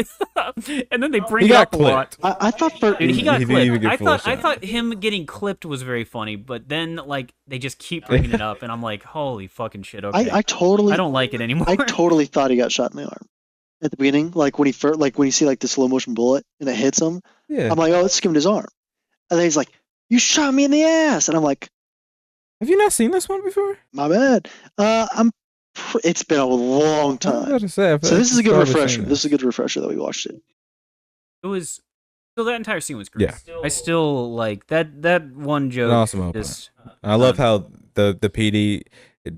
and then they bring He it got up a lot. I thought for Dude, he got He didn't even clipped. get full I shot. thought him getting clipped was very funny, but then like they just keep bringing it up, and I'm like, holy fucking shit. Okay, I totally I don't like it anymore. I totally thought he got shot in the arm at the beginning. Like when he first, like when you see like the slow motion bullet and it hits him, Yeah. I'm like, oh, it's skimmed his arm. And then he's like, you shot me in the ass, and I'm like, Have you not seen this one before? my bad. It's been a long I was time. about to say, I feel So like this is a you've good probably refresher. seen This is a good refresher that we watched it. It was so that entire scene was great. Yeah. I still like that one joke. An awesome opener. Just I love how the PD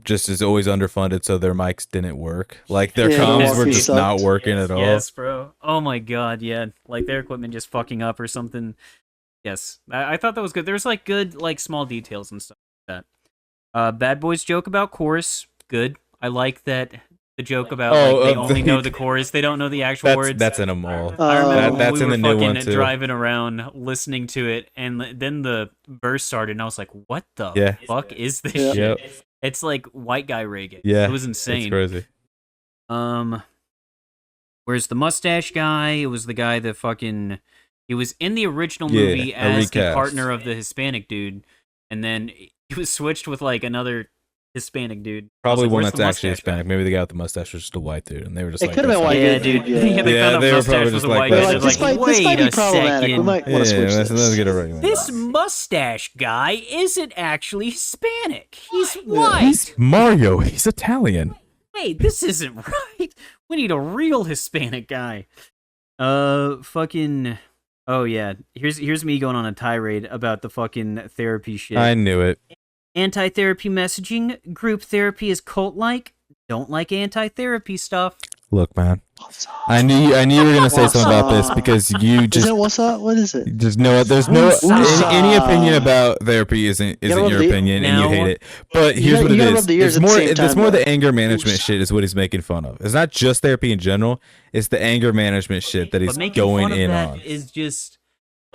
just is always underfunded, so their mics didn't work. Like their Yeah, comms the were walkie just sucked. not working at all. yes, bro. Oh my god, yeah. Like their equipment just fucking up or something. Yes, I thought that was good. There's like good like small details and stuff like that. Bad Boys joke about chorus, good. I like that. The joke about like they only know the chorus, they don't know the actual words. That's in them all. I remember that's when we in were the new fucking one, too. driving around listening to it, and then the verse started, and I was like, "What the Yeah. fuck is this Yeah. shit?" Yep. It's like white guy reggae. Yeah, it was It's insane. crazy. Whereas the mustache guy, it was the guy that fucking he was in the original Yeah, movie a as the recast. partner of the Hispanic dude, and then he was switched with like another Hispanic dude. I was Probably like, one "Where's that's the actually mustache guy?" Hispanic. Maybe the guy with the mustache was just a white dude, and they were just It like, could've been "That's white not- Yeah, dude, dude. yeah. Yeah, they Yeah, found out they were mustache probably was just a like, white let's guy. They're They're like, like, this might wait be a problematic. We second. might want to Yeah, switch let's this. get it right. This mustache guy isn't actually Hispanic. He's Yeah. white. He's Mario. He's Italian. Wait, this isn't right. We need a real Hispanic guy. Fucking. Oh yeah. Here's me going on a tirade about the fucking therapy shit. I knew it. Anti-therapy messaging. Group therapy is cult-like. Don't like anti-therapy stuff. Look, man. I knew you were gonna say something about this because you Is just it what's up? What is it? there's no Woosah. any opinion about therapy isn't gotta rub your the- opinion and you No. hate it. But You here's gotta- what you it gotta is. rub the ears It's at the more same it's time, more though. the anger management Woosah. shit is what he's making fun of. It's not just therapy in general. It's the anger management shit that he's But making going fun of in that on. is just.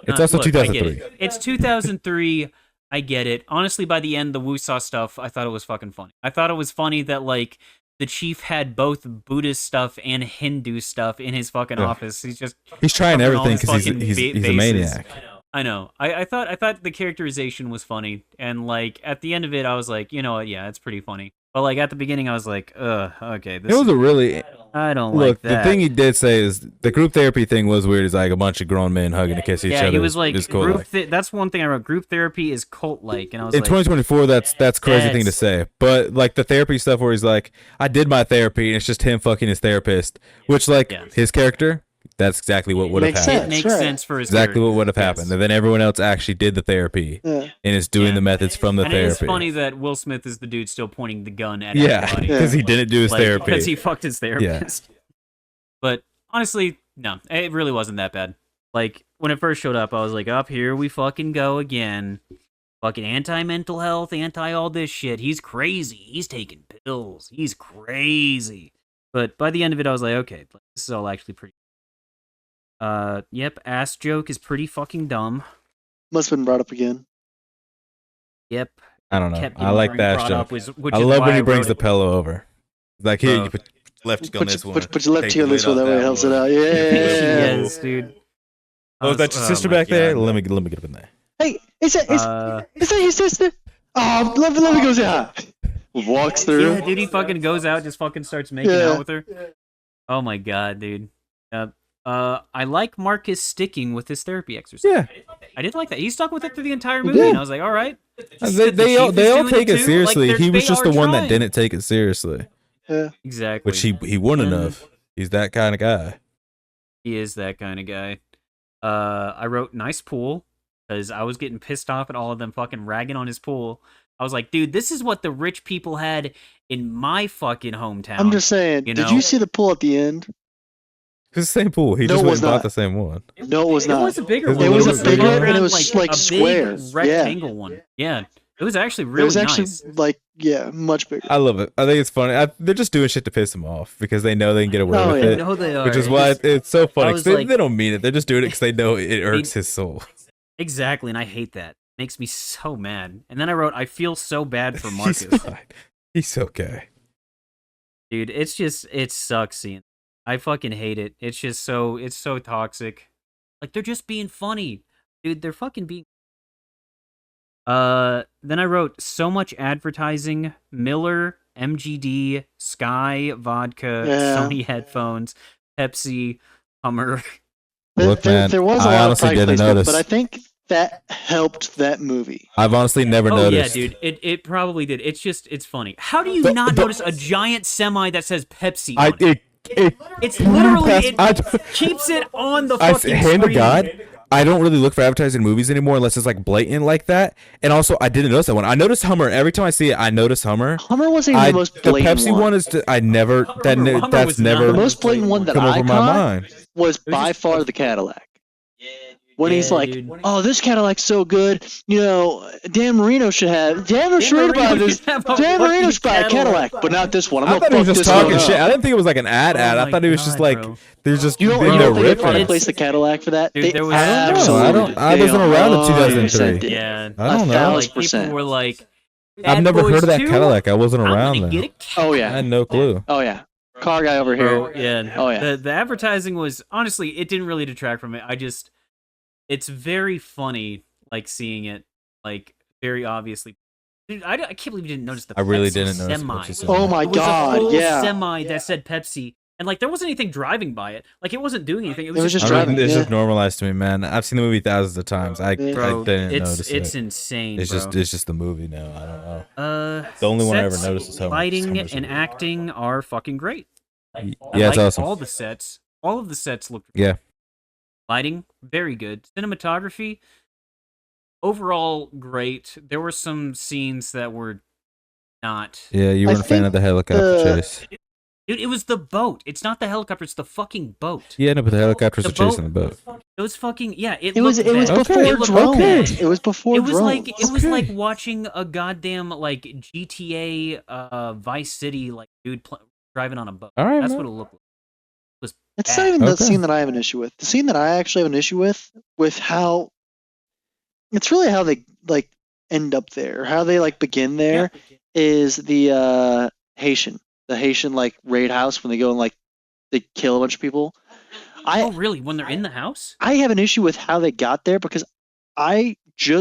It's also look, I get 2003. it. It's 2003. I get it. Honestly, by the end, the Wusaw stuff, I thought it was fucking funny. I thought it was funny that like the chief had both Buddhist stuff and Hindu stuff in his fucking Yeah. office. He's just He's trying covering all everything his because fucking he's a bases. maniac. I know. I thought the characterization was funny, and like at the end of it, I was like, you know what? Yeah, it's pretty funny. But like at the beginning, I was like, okay, this It was a really I don't look. like that. The thing he did say is the group therapy thing was weird. It's like a bunch of grown men hugging and kissing each yeah, other. he was like, is cool. group that's one thing I wrote. Group therapy is cult-like, and I was In like, 2024, that's crazy thing to That's- say. But like the therapy stuff where he's like, I did my therapy, and it's just him fucking his therapist, which like Yeah. his character, that's exactly what would have Makes happened. it sense. makes right. sense for his Exactly what character. would have happened, Yes. and then everyone else actually did the therapy Yeah. and is doing Yeah. the methods from the And it is therapy. funny that Will Smith is the dude still pointing the gun at Yeah, everybody. because he didn't do his Like, therapy. because he fucked his therapist. But honestly, no, it really wasn't that bad. Like when it first showed up, I was like, "Up here we fucking go again." fucking anti-mental health, anti all this shit. He's crazy. He's taking pills. He's crazy. But by the end of it, I was like, okay, this is all actually pretty. Yep, ass joke is pretty fucking dumb. Must have been brought up again. Yep. I don't know. Kept I like getting that brought joke. up, which I is love why when he I brings wrote the it. pillow over. Like, here, Bro. you put left cheek on this one. Put your left take cheek on the this lid one. off That way it helps it out. Yeah. Yes, dude. Oh, is that your sister back there? Let me get up in there. Hey, is that your sister? Oh, let me go say hi. Walks through. Yeah, dude, he fucking goes out, just fucking starts making out with her. Oh my god, dude. I like Marcus sticking with his therapy exercise. Yeah. I did like that. He stuck with it through the entire movie, Yeah. and I was like, all right. They all take it seriously. Like, he was they just are the one trying. that didn't take it seriously. Yeah. Exactly. Which he wouldn't And- have. He's that kind of guy. He is that kind of guy. I wrote nice pool because I was getting pissed off at all of them fucking ragging on his pool. I was like, dude, this is what the rich people had in my fucking hometown. I'm just saying. you Did know? you see the pool at the end? It's the same pool. He No, just it went was and bought not. the same one. No, it was It not. was a bigger It one. was a like bigger one, and it was, like like, a square. big Yeah. rectangle one. Yeah, it was actually really It was actually nice. like much bigger. I love it. I think it's funny. They're just doing shit to piss him off because they know they can get away Oh, with yeah. it. No, they are. Which is It why just- it's so funny. I 'Cause was They, like- they don't mean it. They're just doing it because they know it irks his soul. Exactly, and I hate that. Makes me so mad. And then I wrote, I feel so bad for He's Marcus. fine. He's okay. Dude, it sucks seeing. I fucking hate it. It's so toxic. Like, they're just being funny. Dude, they're fucking being. Then I wrote, so much advertising, Miller, MGD, Sky, vodka, Yeah. Sony headphones, Pepsi, Hummer. Look, man, there was a I lot of honestly product didn't placement, notice. but I think that helped that movie. I've honestly never Oh noticed. yeah, dude. It probably did. It's funny. How do you The- not the- notice a giant semi that says Pepsi on it? It It's literally passed- it keeps it on the I fucking hand to screen. God, I don't really look for advertising in movies anymore unless it's like blatant like that. And also, I didn't notice that one. I noticed Hummer every time I see it. I notice Hummer. Hummer wasn't even the most The blatant Pepsi one is. I never. Hummer That's was never not the most blatant one that come I over my caught mind. was was by just- far the Cadillac. When he's Yeah, like, dude. "Oh, this Cadillac's so good, you know, Dan Marino should have. Dan Marino should Marino buy this. should have a Dan Marino fucking should buy a Cadillac, but not this one. I'm I gonna thought he was fuck just this one talking up." shit. I didn't think it was like an ad. Oh I my thought he was just God, like, bro. there's just You don't, being you no don't think they product ripping. placed the Cadillac for that? Dude, They there was- absolutely I don't- did. I They wasn't around in 100% 2003. did. Yeah. I don't know. $1,000%. Like, people were like, I've "Bad never Boys heard of that 2? Cadillac. I wasn't I'm around gonna then. get a Oh I yeah, had no clue. oh yeah. Car guy over here. Bro, yeah. Oh, yeah. The advertising was honestly, it didn't really detract from it. It's very funny, like seeing it, like very obviously. Dude, I can't believe you didn't notice the I really Pepsi didn't notice semi. Pepsi semi. Oh my It was a god, full yeah. semi that said Pepsi, and like there wasn't anything driving by it. Like it wasn't doing anything. It was, It was just I driving, mean, it's yeah. just normalized to me, man. I've seen the movie thousands of times. I Bro, didn't it's notice it's it. insane. It's bro. just the movie now. I don't know. The only one I ever noticed is Homer. lighting Homer's and movie. acting are fucking great. I Yeah, it's like awesome. all of the sets look. Yeah. Lighting, very good. Cinematography, overall great. There were some scenes that were not. Yeah, you I weren't a fan think of the helicopter the- chase. Dude, it was the boat. It's not the helicopter. It's the fucking boat. Yeah, no, but the helicopters The are chasing the boat. It was fucking yeah. It was looked bad. before Okay, It looked drones. bad. It was before It was drones. like Okay. watching a goddamn like GTA Vice City like dude driving on a boat. All right, That's man. what it looked like. It's not even the Okay. scene that I have an issue with. The scene that I actually have an issue with how it's really how they like end up there, how they like begin there is the Haitian like raid house when they go and like they kill a bunch of people. Oh really? When they're in the house? I have an issue with how they got there because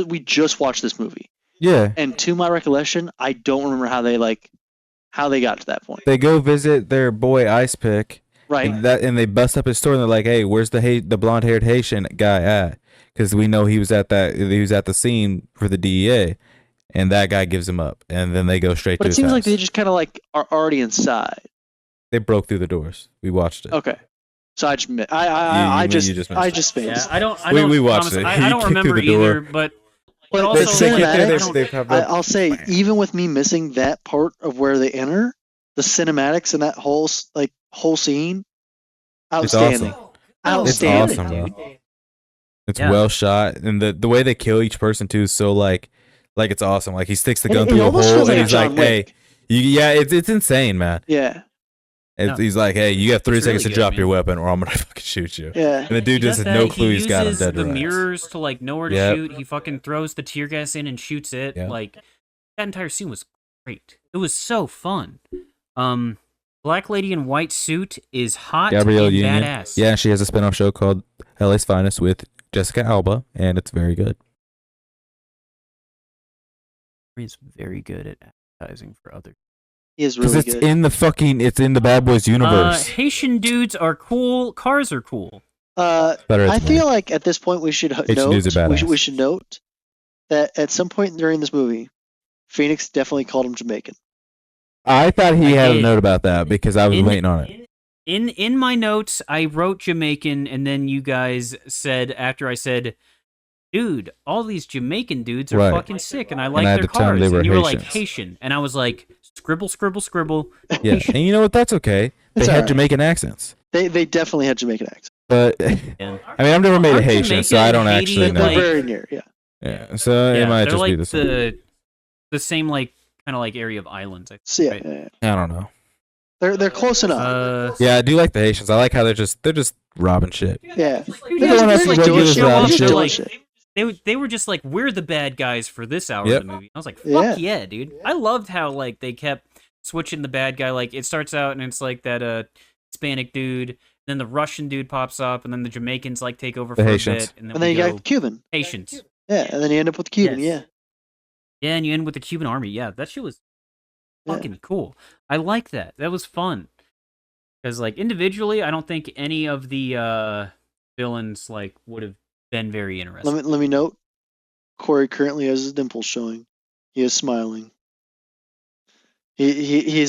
we just watched this movie, Yeah. and to my recollection, I don't remember how they got to that point. They go visit their boy Ice Pick, Right? and they bust up his store, and they're like, "Hey, where's the blonde-haired Haitian guy at?" Because we know he was at the scene for the DEA, and that guy gives him up, and then they go straight But to it his seems house. like they just kind of like are already inside. They broke through the doors. We watched it. Okay. So I just You just just missed I it. just Yeah, missed. I don't. We watched honestly, it. I He don't kicked remember through the door. either. But But also, the cinematics, they have I'll say, even with me missing that part of where they enter, the cinematics and that whole scene, It's outstanding, awesome. It's outstanding. awesome, bro. It's Yeah. well shot, and the way they kill each person too is so like like it's awesome. Like he sticks the And gun it through a almost hole feels and like he's John like, "Hey, Wick. yeah, it's insane, man." Yeah, No. He's like, "Hey, you got 30 It's really seconds to good, drop man. your weapon, or I'm gonna fucking shoot you." yeah. And the dude He just does has no that. clue He he's got him uses dead the to rights. mirrors to like know where to Yep. shoot. He fucking throws the tear gas in and shoots it. Yep. Like that entire scene was great. It was so fun. Black lady in white suit is hot Gabrielle and Union. badass. Yeah, she has a spin-off show called LA's Finest with Jessica Alba, and it's very good. He's very good at advertising for others. He is Because really it's good. it's in the Bad Boys universe. Haitian dudes are cool. Cars are cool. Better I at feel like at this point we should dudes are note we badass. should note that at some point during this movie, Phoenix definitely called him Jamaican. I thought he I had did. a note about that because I was waiting on it. In my notes, I wrote Jamaican, and then you guys said after I said, "Dude, all these Jamaican dudes are Right. fucking sick, and I like I had their to tell 'em cars." they were And you were like Haitians. Haitian, and I was like, "Scribble, scribble, scribble." Yeah, and you know what? That's okay. They It's had alright. Jamaican accents, They definitely had Jamaican accent. but Yeah. I mean, I've never made a Aren't Haitian, so Jamaican I don't and actually Haiti, know. They're like- very near. Yeah. Yeah, so it Yeah, might they're just like be the same. the same like kind of like area of islands. I think, So yeah, right? yeah. I don't know. They're close enough. Yeah, I do like the Haitians. I like how they're just robbing shit. Yeah. Dude, They're Everyone else just is like doing regulars shit. around They're just shit. doing Like, shit. they were just like, we're the bad guys for this hour Yep. of the movie. I was like, fuck Yeah. yeah, dude. I loved how like they kept switching the bad guy. Like it starts out and it's like that Hispanic dude, then the Russian dude pops up, and then the Jamaicans like take over The for Haitians. a bit, and then And then we you go got Cuban. Haitians. Yeah, and then you end up with Cuban. Yes. Yeah, and you end with the Cuban army. Yeah, that shit was Yeah. fucking cool. I like that. That was fun. Because like individually, I don't think any of the villains like would have been very interesting. Let me note. Corey currently has his dimples showing. He is smiling. He's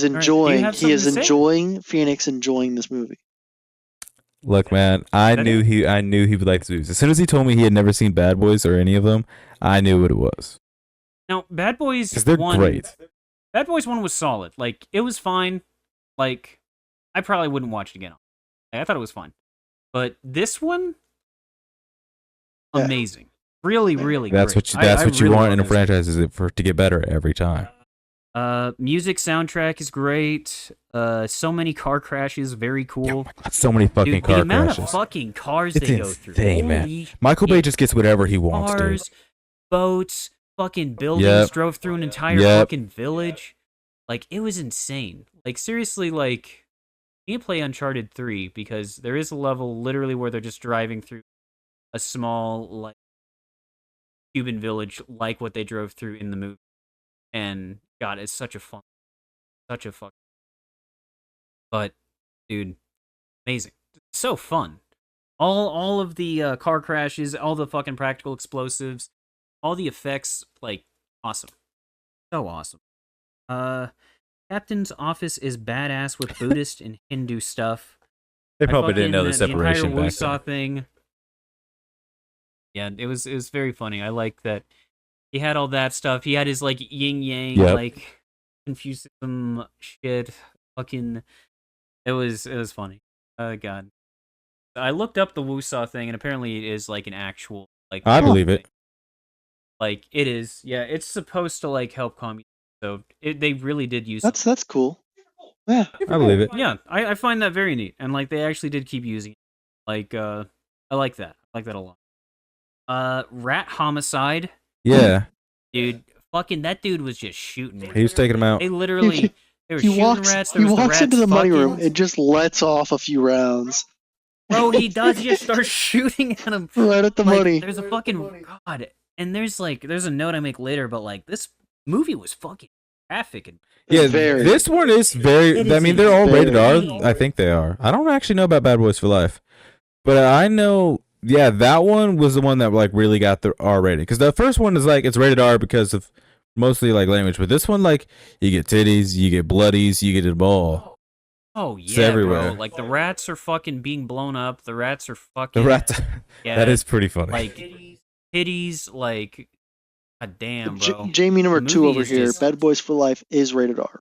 right, do you enjoying. have He is something to say? enjoying Phoenix enjoying this movie. Look, man, I knew he would like this movie. As soon as he told me he had never seen Bad Boys or any of them, I knew what it was. Now, Bad Boys Because they're 1, great. Bad Boys 1 was solid. Like it was fine. Like I probably wouldn't watch it again. I thought it was fine. But this one, Yeah. amazing. Really, really That's great. what you really want in a love this. franchise, is it for it to get better every time. Music soundtrack is great. So many car crashes, very Oh cool. my God, so many fucking Dude, the car amount crashes. of fucking cars It's they go through. insane, man. Holy Michael Bay shit. just gets whatever he wants, dude. Cars, boats, fucking buildings, Yep. drove through an entire Yep. fucking village. Like it was insane. Like seriously, like you need to play Uncharted 3 because there is a level literally where they're just driving through a small like Cuban village like what they drove through in the movie. And God, it's such a fun but dude, amazing. So fun. All of the car crashes, all the fucking practical explosives, all the effects, like awesome. So awesome. Captain's office is badass with Buddhist and Hindu stuff. They probably didn't know the entire separation back Wusa then. thing. Yeah, it was very funny. I like that he had all that stuff. He had his like yin yang Yep. like Confucianism shit. Fucking it was funny. Oh god. I looked up the Wusa thing and apparently it is like an actual like I believe it. like it is. Yeah, it's supposed to like help communism. So they really did use it. That's cool. Yeah. I believe it. Yeah, I find that very neat. And like they actually did keep using it. Like I like that. I like that a lot. Rat homicide. Yeah, Dude, fucking that dude was just shooting. he was taking him out. They literally they were He shooting walks. rats. There He was walks the into the rats money fucking- room and just lets off a few rounds Bro, he does just start shooting at him. right at the Like, money. There's a fucking god, and there's a note I make later, but like this movie was fucking graphic and Yeah, Very. this one is very. It I is mean, they're all rated R. insane. I think they are. I don't actually know about Bad Boys for Life, but I know. Yeah, that one was the one that like really got the R rating, because the first one is like it's rated R because of mostly like language, but this one like you get titties, you get bloodies, you get it all. oh It's yeah, everywhere. bro. Like the rats are fucking being blown up. The rats are fucking The rat. Yeah, That is pretty funny. like titties. Like, god damn, bro. Jamie number The 2 movie over is here. just- Bad Boys for Life is rated R.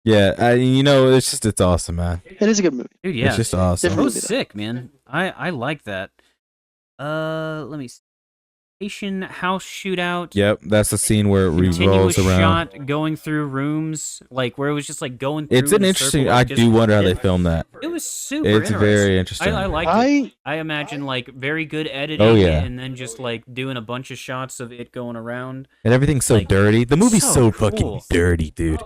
Yeah, it's awesome, man. It is a good movie. Dude, yeah, It's just awesome. that was movie, though. sick, man. I like that. Let me see. Asian house shootout. Yep, that's the scene where it revolves Continuous around. shot going through rooms, like where it was just like going through. It's an in a interesting. circle, I just- do wonder how they filmed that. It was super It's interesting. very interesting. I liked it. I imagine like very good editing, Oh, yeah. and then just like doing a bunch of shots of it going around. And everything's so Like, dirty. The movie's so so fucking cool. dirty, dude.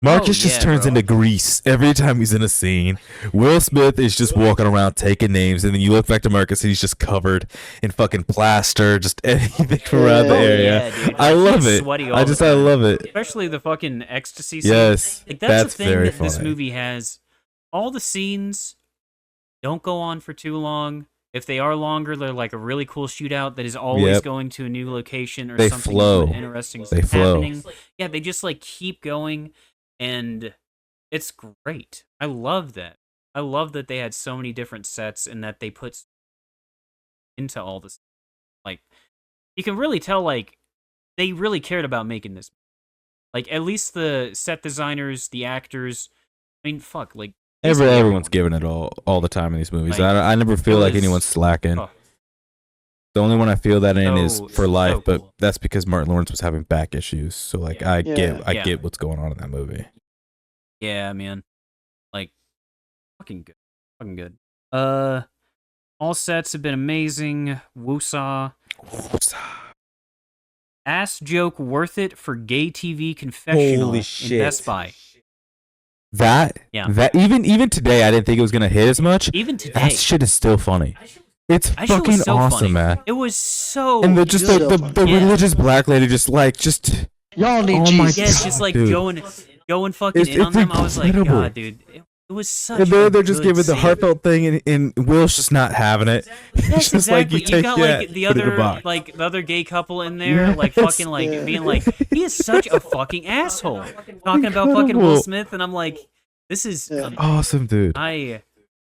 Marcus just yeah, turns bro. into grease every time he's in a scene. Will Smith is just walking around taking names, and then you look back to Marcus, and he's just covered in fucking plaster, just anything from around the Oh, area. Yeah, dude. I Like, love he's it. sweaty all I the time. love it. Especially the fucking ecstasy scene. Yes, Like that's that's the thing very that this funny. movie has. All the scenes don't go on for too long. If they are longer, they're like a really cool shootout that is always Yep. going to a new location or They something flow. new and interesting They flow. happening. Yeah, they just like keep going, and it's great. I love that. I love that they had so many different sets and that they put into all this. Like, you can really tell like they really cared about making this. Like, at least the set designers, the actors. I mean, fuck, like basically Everyone's everyone. giving it all the time in these movies. Like, I never feel it like was- anyone's slacking. Oh, The only one I feel that in is So- For Life, so but cool. that's because Martin Lawrence was having back issues. So like I Yeah. get what's going on in that movie. yeah, man. Like, fucking good. Fucking good. All sets have been amazing. Woosah. Ass joke worth it for gay TV confessional Holy in shit. Best Buy. That even today I didn't think it was gonna hit as much. Even today. That shit is still funny. It's That shit was fucking so awesome, funny. man. It was so And the just good. the Yeah. religious black lady just Y'all need Oh my Jesus. yeah, it's just like Dude. going fucking It's- in on it's them. I was like, incredible. God, dude, it was such. and they're just good giving the scene. heartfelt thing, and Will's just not having it. Yes, It's just like exactly. you take got that, like the put it in a other box. like the other gay couple in there, Yes. like fucking like Yeah. being like, he is such a fucking asshole, talking about fucking Will Incredible. Smith, and I'm like, this is Yeah. Awesome, dude.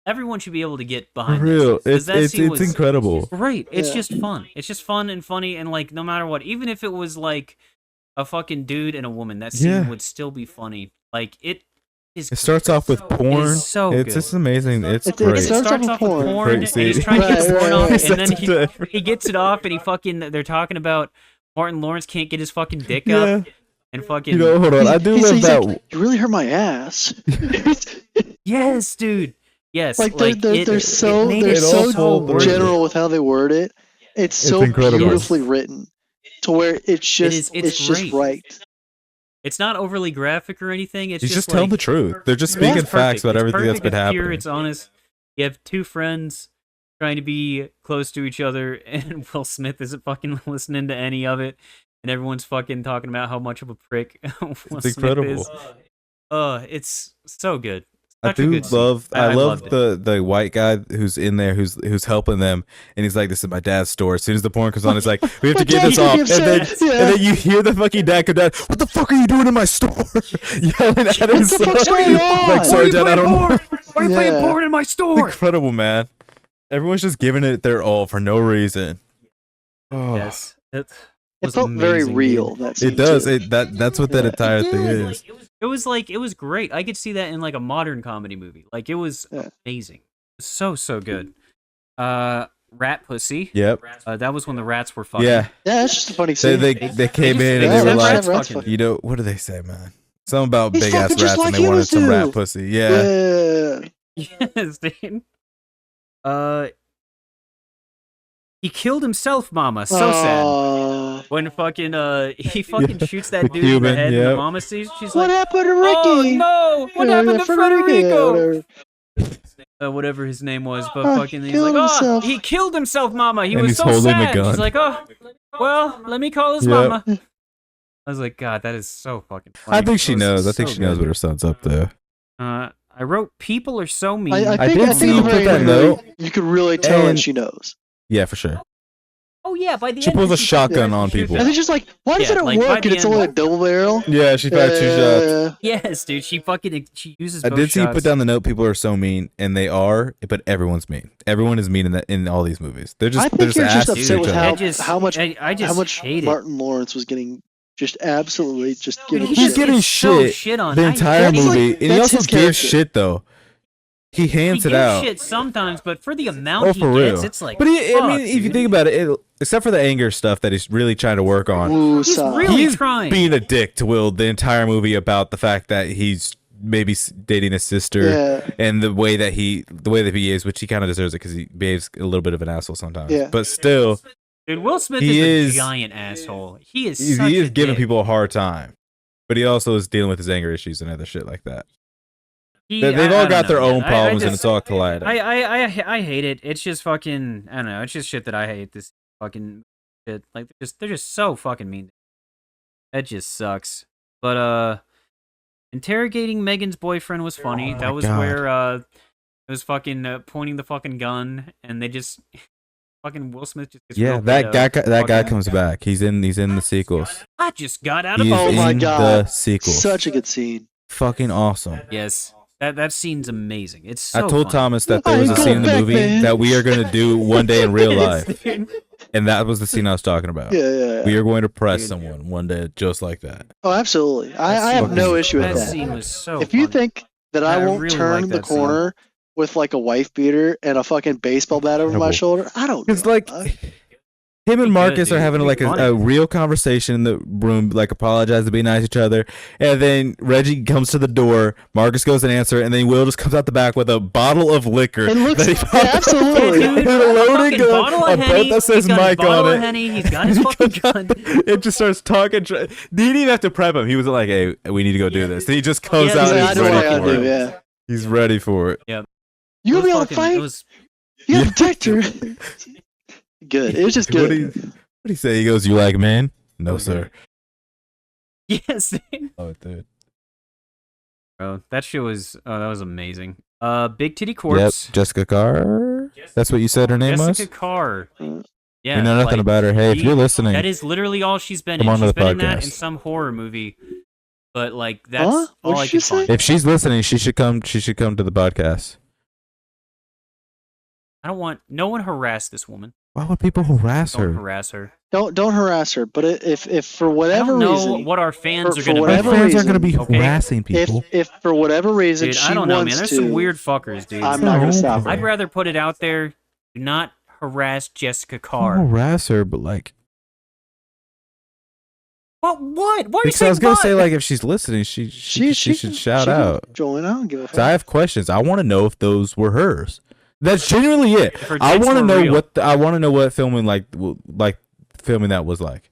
everyone should be able to get For behind real, this, 'cause it's that it's scene was incredible. great. It's Yeah. just fun. It's just fun and funny, and like no matter what, even if it was like a fucking dude and a woman, that scene Yeah. would still be funny. Like it is. It starts off with It porn. is so It's good. just amazing. It's It great. It starts starts off off with with porn. porn, Great and scene. he's trying to get his Right, porn right, off, right. and then That's he gets it off, and he fucking they're talking about Martin Lawrence can't get his fucking dick Yeah. up, and fucking You know, hold on. I do He's- love he's that. like, you really hurt my ass. yes, dude, yes, Like they're so made they're it so all full worth it. general with how they word it. It's so incredible. beautifully written to where it's just it's just great. right. It's not overly graphic or anything. It's He's just like, telling the truth. They're just Yeah. speaking it's facts perfect. about It's everything that's perfect, been it's pure, happening. It's honest. You have two friends trying to be close to each other, and Will Smith isn't fucking listening to any of it, and everyone's fucking talking about how much of a prick Will It's Smith incredible. is. It's so good. I Such a do good scene. love. I love loved it. the white guy who's in there, who's helping them, and he's like, "This is my dad's store." As soon as the porn comes on, it's like, "We have to My get dad this can off," be and upset. Yeah. then you hear the fucking dad come down. What the fuck are you doing in my store? Yelling at his What the son. fuck's going on? Like, sorry, dad, I don't know. Why are you playing Yeah. porn in my It's store? incredible, man. Everyone's just giving it their all for no reason. Oh, Yes, it It was felt very amazing, real. dude. That scene it does. too. That's what that Yeah. entire It thing did. is. It was great. I could see that in like a modern comedy movie. Like it was Yeah. amazing. So good. Rat Pussy. Yep. That was when the rats were fucking. Yeah. Yeah, it's just a funny They scene. they came just- in they and they just were have like, rats rats fucking. fucking. you know, what do they say, man? Something about He's big ass fucking just rats, like and they wanted humans some do. rat pussy. Yeah. Yeah. Yes, dude. He killed himself, Mama. So sad. When fucking he fucking shoots that The dude in Cuban, the head, and yep. the mama sees. She's What like, happened to "Oh Ricky? no! What happened to Federico?" whatever. Whatever his name was, but Oh, fucking he he's like, killed "Oh, himself." he killed himself, Mama. He And was he's so holding the sad." gun. She's like, "Oh, well, let me call his Yep. mama." I was like, God, that is so fucking funny. I think she It was knows. I think so she knows good. what her son's up to. I wrote, "People are so mean." I did think, see you put very that clearly note. You could really tell that And- she knows. Yeah, for sure. Oh yeah, by the She end pulls a she shotgun fucking on shoots people. And it. then she's like, why does Yeah, it like, by work? the And it's end- only a double barrel. Yeah, she fired 2 shots. Yes, dude. She uses. I both did see you shots. put down the note. People are so mean, and they are, but everyone's mean. Everyone is mean in all these movies. They're just I they're think just you're just asses upset to with each how, other. I just- how much I just how much hate it. Martin Lawrence was getting just absolutely just Dude, given he He's just shit. getting gets so shit shit on. the I entire hate it. That's like- movie, and he that's also his gives character. shit though. he hands it gives out. shit sometimes, but for the amount he For gets, real. it's like. But I fuck, mean, if you dude. think about it, except for the anger stuff that he's really trying to work on, He's Woosah. really he's trying. being a dick to Will the entire movie about the fact that he's maybe dating his sister Yeah. and the way that he is, which he kind of deserves it because he behaves a little bit of an asshole sometimes. Yeah. But still, Dude, Will Smith He is is- a giant asshole. He is. he Such is a giving dick. people a hard time. But he also is dealing with his anger issues and other shit like that. He- They've I all don't got know, their man. own problems and it's all colliding. I hate it. It's just fucking. I don't know. It's just shit that I hate. This fucking shit. Like they're just so fucking mean. That just sucks. But interrogating Megan's boyfriend was funny. Oh That my was God. where it was fucking pointing the fucking gun, and they just fucking Will Smith just gets Yeah, real that guy fucking- comes back. He's in the sequels. I just got out of. He's Oh my in God. the sequels. Such a good scene. Fucking awesome. Yes, that scene's amazing. It's so. I told funny. Thomas that there I was a ain't scene in the going movie back, man. that we are going to do one day in real Yes, life, dude. and that was the scene I was talking about. Yeah. We are going to press Dude. someone one day just like that. Oh, absolutely. I That have scene no was- issue with that that. scene was so. If you funny. think that I I won't really turn like the that scene. corner with like a wife beater and a fucking baseball bat over my Terrible. shoulder, I don't. It's give a like fuck. him and Be Marcus good, are dude. having Be like funny. a real conversation in the room, like apologize to be nice to each other, and then Reggie comes to the door. Marcus goes and answer, and then Will just comes out the back with a bottle of liquor. It looks- that he yeah, found- absolutely. Yeah, dude, and a a loaded fucking gun, bottle a of boat Henny. that says He's got his Mike bottle on of it. Henny. He's got his fucking gun. It just starts talking. He didn't even have to prep him. He wasn't like, "Hey, we need to go do this." He just comes Yeah, out He's and like, I he's know what I ready gotta for do. it. Yeah. He's ready for it. You It gonna was be able to fucking- fight? it was- You Yeah. have a detector. Good. It was just What good. do you say? He goes, "You like men?" No, sir. Yes, Oh, dude. bro. That shit was. Oh, that was amazing. Big Titty Yep, Corpse. Jessica Carr. That's what you said her name Jessica was. Carr. Uh, Yeah. We know nothing like, about her. Hey, if he- you're listening, That is literally all she's been Come in. on to She's the been in that podcast. in some horror movie. But like that's Huh? all What'd I she could say? find. if she's listening, she should come. She should come to the podcast. I don't want no one harass this woman. Why would people harass Don't her? harass her. Don't harass her. But if for I whatever don't know reason, what our fans for are gonna My whatever be. fans reason, aren't going to be okay? harassing people. if for whatever reason Dude, she I don't know, man. wants There's to, some weird fuckers, dude. I'm not gonna stop her. I'd rather put it out there. Do not harass Jessica Don't Carr. harass her, but like, What? Why are you because I saying was gonna what? say like, if she's listening, she should shout can out. join. I don't give a fuck. So I have questions. I want to know if those were hers. That's genuinely it. If her I tits want to were know real. I want to know what filming like filming that was like.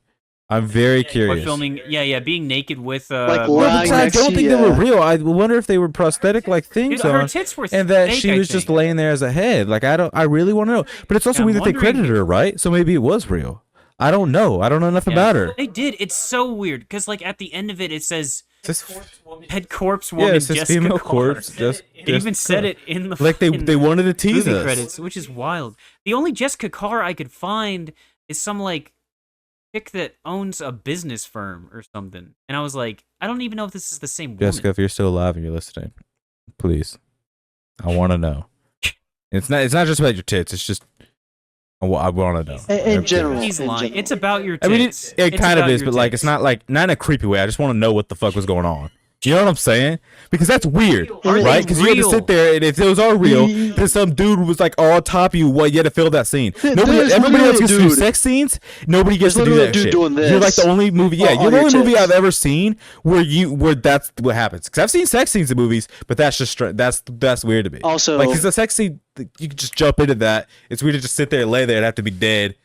I'm very What curious. filming? Yeah, being naked with Like Well, lying because I next don't to think they were ya. real. I wonder if they were prosthetic like things Dude, her on, tits were and that fake, she I was just think. laying there as a head. Like I really want to know. But it's also I'm weird that they wondering- credited her, right? So maybe it was real. I don't know. I don't know enough Yeah. about her. They did. It's so weird because like at the end of it says This, head corpse woman yeah, it says Jessica female Carr. corpse. Just It even said it in the like they fucking wanted to tease movie us. credits, which is wild. The only Jessica Carr I could find is some like chick that owns a business firm or something, and I was like, I don't even know if this is the same woman. Jessica, if you're still alive and you're listening, please, I want to know. It's not just about your tits. It's just I want to know. In general. He's in lying. general. It's about your I tits. mean, it It's kind of about is, your but like it's tits. not in a creepy way. I just want to know what the fuck was going on. You know what I'm saying? Because that's weird, Are right? they Because you had to real? sit there, and if those are real, Mm. then some dude was like all on top of you. What you had to fill that scene. There's Everybody literally else a gets to do dude. sex scenes. Nobody gets There's to do literally a that dude shit. doing You're like this the only movie. Yeah, on you're the your only movie tits. I've ever seen where that's what happens. Because I've seen sex scenes in movies, but that's just that's weird to me. Also, Like, because the sex scene, you can just jump into that. It's weird to just sit there and lay there and have to be dead,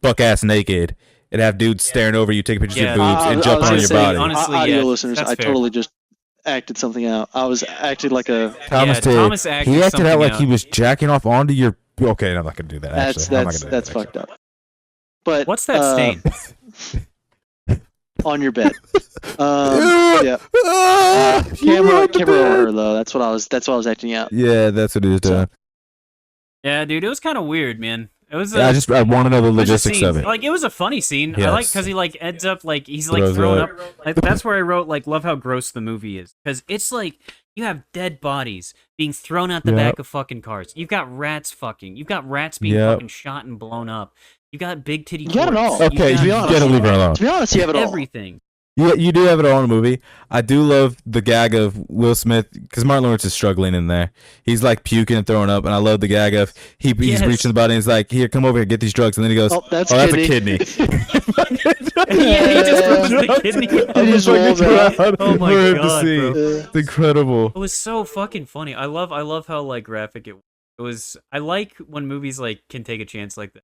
buck ass naked, and have dudes staring over you, taking pictures Yeah, of your boobs, I and was jumping gonna on your say, body. honestly, audio yeah, listeners, that's I fair. totally just acted something out. I was acting like a. Thomas Yeah, did. Thomas acted He acted out something like out. he was jacking off onto your. Okay, no, I'm not gonna do that. That's Actually, I'm not gonna do that's that, fucked up. But What's that stain? on your bed? actually. Yeah. You Camera wrote the over bed. her though. That's what I was acting out. Yeah, that's what he was doing. Yeah, dude, it was kind of weird, man. It was. Yeah, I want to know the it was a logistics scene. of it. Like it was a funny scene. I like Yes. because he like ends up like he's like Throws thrown up. up. Like, that's where I wrote like love how gross the movie is because it's like you have dead bodies being thrown out the Yep. back of fucking cars. You've got rats fucking. You've got rats being Yep. fucking shot and blown up. You got big titty. You got it corpse. all. Okay, to be you honest. gotta leave her alone. To be honest, you have it all. Everything. Yeah, you do have it all in the movie. I do love the gag of Will Smith because Martin Lawrence is struggling in there. He's like puking and throwing up, and I love the gag of he's Yes. reaching the body and he's like, "Here, come over here, get these drugs," and then he goes, Oh, that's a kidney. kidney." Yeah, he just throws the kidney. I'm He just just fucking rolls out. proud Oh my for him to God, see. bro. It's incredible. It was so fucking funny. I love how like graphic it was. I like when movies like can take a chance like that.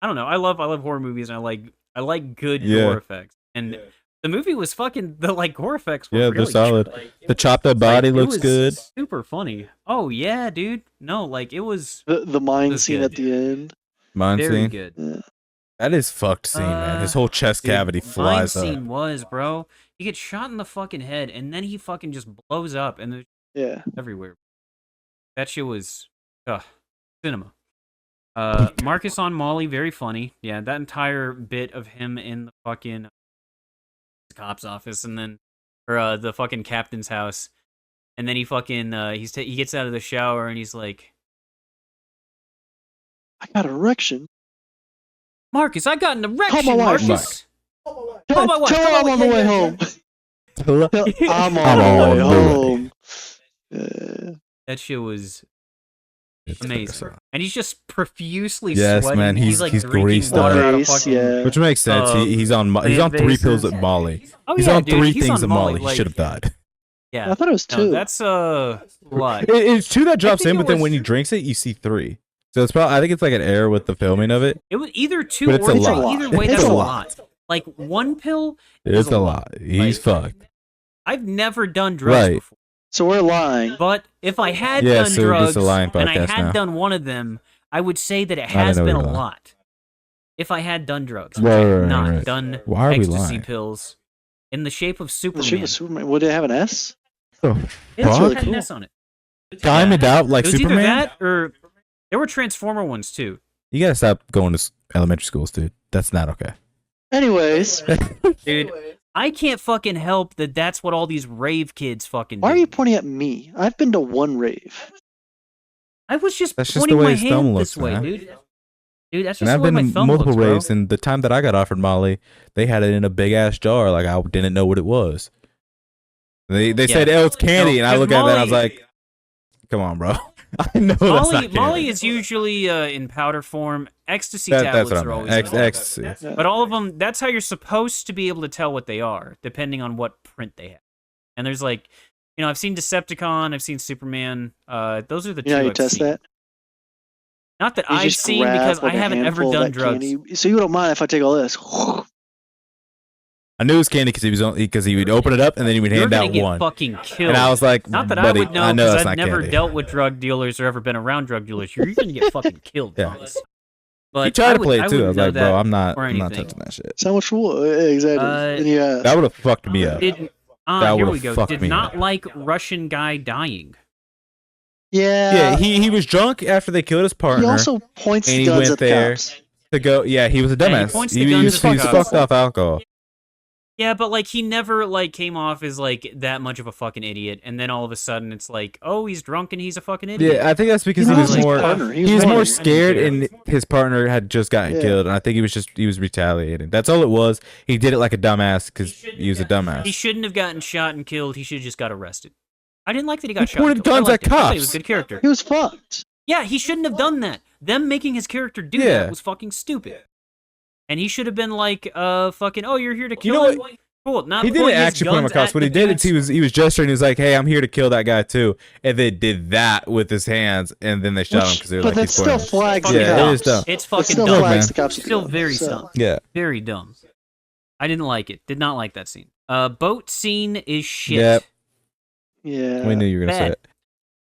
I don't know. I love horror movies, and I like good Yeah. gore effects. And the movie was fucking the like gore effects were Yeah, really they're solid. good. Like, The chopped up like, body it looks was good. Super funny. Oh yeah, dude. No, like it was The mine That's scene good. at the end. Mine very scene. good. Yeah. That is fucked scene, man. His whole chest Dude, cavity mine flies up. scene was, bro. He gets shot in the fucking head, and then he fucking just blows up, and there's Yeah. everywhere. That shit was, cinema. Marcus on Molly, very funny. Yeah, that entire bit of him in the fucking cop's office, and then, or the fucking captain's house, and then he fucking he gets out of the shower, and he's like, I got an erection. Marcus, I got an erection, my wife. Marcus. Tell, Oh, my wife, tell come her on, I'm on the yeah, way yeah, home. Tell- I'm on I'm the on way the home. Yeah. That shit was It's amazing. And he's just profusely Yes, sweating. man, he's like greased drinking up. water out of Face, fucking. yeah. Which makes sense. He's on plant 3 pills bases. at Molly. Oh He's yeah, on dude, 3 he's things on of Molly. Like, He should have died. Yeah, I thought it was no, two. that's a lot. It's 2 that drops think in, it but then was- when he drinks it, you see 3. So it's probably, I think it's like an error with the filming of it. It was either two But it's or a three. lot. Either way, It's that's a a lot. lot. Like one pill. It's is a lot. He's Like, fucked. I've never done drugs Right. before, So we're lying. but if I had Yeah, done so this is drugs a lying and I podcast had now. done one of them, I would say that it I didn't has know we been were a lying. lot. If I had done drugs, Right, I have right, not right. done Why are we ecstasy lying? pills in the shape of The Superman. shape of Superman. Would it have an S? Oh, It's That's really had an cool. S on it. diamond out like It was Superman. either that or there were Transformer ones too. You gotta stop going to elementary schools, dude. That's not okay. Anyways, Dude, I can't fucking help that that's what all these rave kids fucking why are do. you pointing at me? I've been to one rave. I was just That's just pointing the way my his thumb hand looks, this way, man. dude. Dude, that's And just I've the way been my in thumb multiple looks, raves, bro. and the time that I got offered Molly, they had it in a big ass jar. Like I didn't know what it was. They said, "Oh, it's candy," No, and I 'cause look at that, and I was Molly- like, "Come on, bro." I know that's not candy. Molly is usually in powder form. Ecstasy That's tablets what I are always meant. in powder. Ecstasy. Yeah. But all of them, that's how you're supposed to be able to tell what they are, depending on what print they have. And there's like, I've seen Decepticon, I've seen Superman. Those are the two You know how you I've test seen. that? Not that You I've just seen grab, because like, I a haven't ever handful of done that drugs. candy. So you don't mind if I take all this? I knew it was candy because he would open it up and then he would You're hand gonna out get one, fucking killed. and I was like, Not that "Buddy, I would know I know because that's I've not never candy." dealt with drug dealers or ever been around drug dealers. You're gonna get fucking killed. Yeah. Thomas. But He tried I to play would- it too. I wouldn't was know like, that "Bro, I'm not or anything. touching that shit." So much for exactly. And you asked. That would have fucked me up. Did, That here would've we go. fucked Did me not up. like Russian guy dying. Yeah, he was drunk after they killed his partner. He also points and he guns went at the there. cops. To go, yeah, he was a Yeah, he dumbass. points he the guns was, at the he was cops. fucked off alcohol. Yeah, but like he never like came off as like that much of a fucking idiot, and then all of a sudden it's like, oh, he's drunk and he's a fucking idiot. Yeah, I think that's because He he was lost his more partner. he was running. more I scared, didn't and his partner had just gotten Yeah. killed, and I think he was retaliating. That's all it was. He did it like a dumbass because he was a He dumbass. shouldn't have gotten shot and killed. He should have just got arrested. I didn't like that he got He shot. and pointed killed. I guns liked at him. I thought he was cops. a good character. He was fucked. Yeah, he shouldn't have done that. Them making his character do Yeah. that was fucking stupid. And he should have been like, fucking, oh, you're here to kill You know him? Cool. Not He pointing didn't his actually put him guns across. at What he the did is dudes. he was gesturing. He was like, "Hey, I'm here to kill that guy too," and they did that with his hands, and then they shot him because they were But like, that "He's still pointing." flags Fucking the Yeah, dumb. it is cops. dumb. It's It fucking still dumb. flags man. the cops. to Still kill. very So- dumb. Yeah, Very dumb. I didn't like it. Did not like that scene. Boat scene is shit. Yep. Yeah. we knew you were gonna say Bad. it.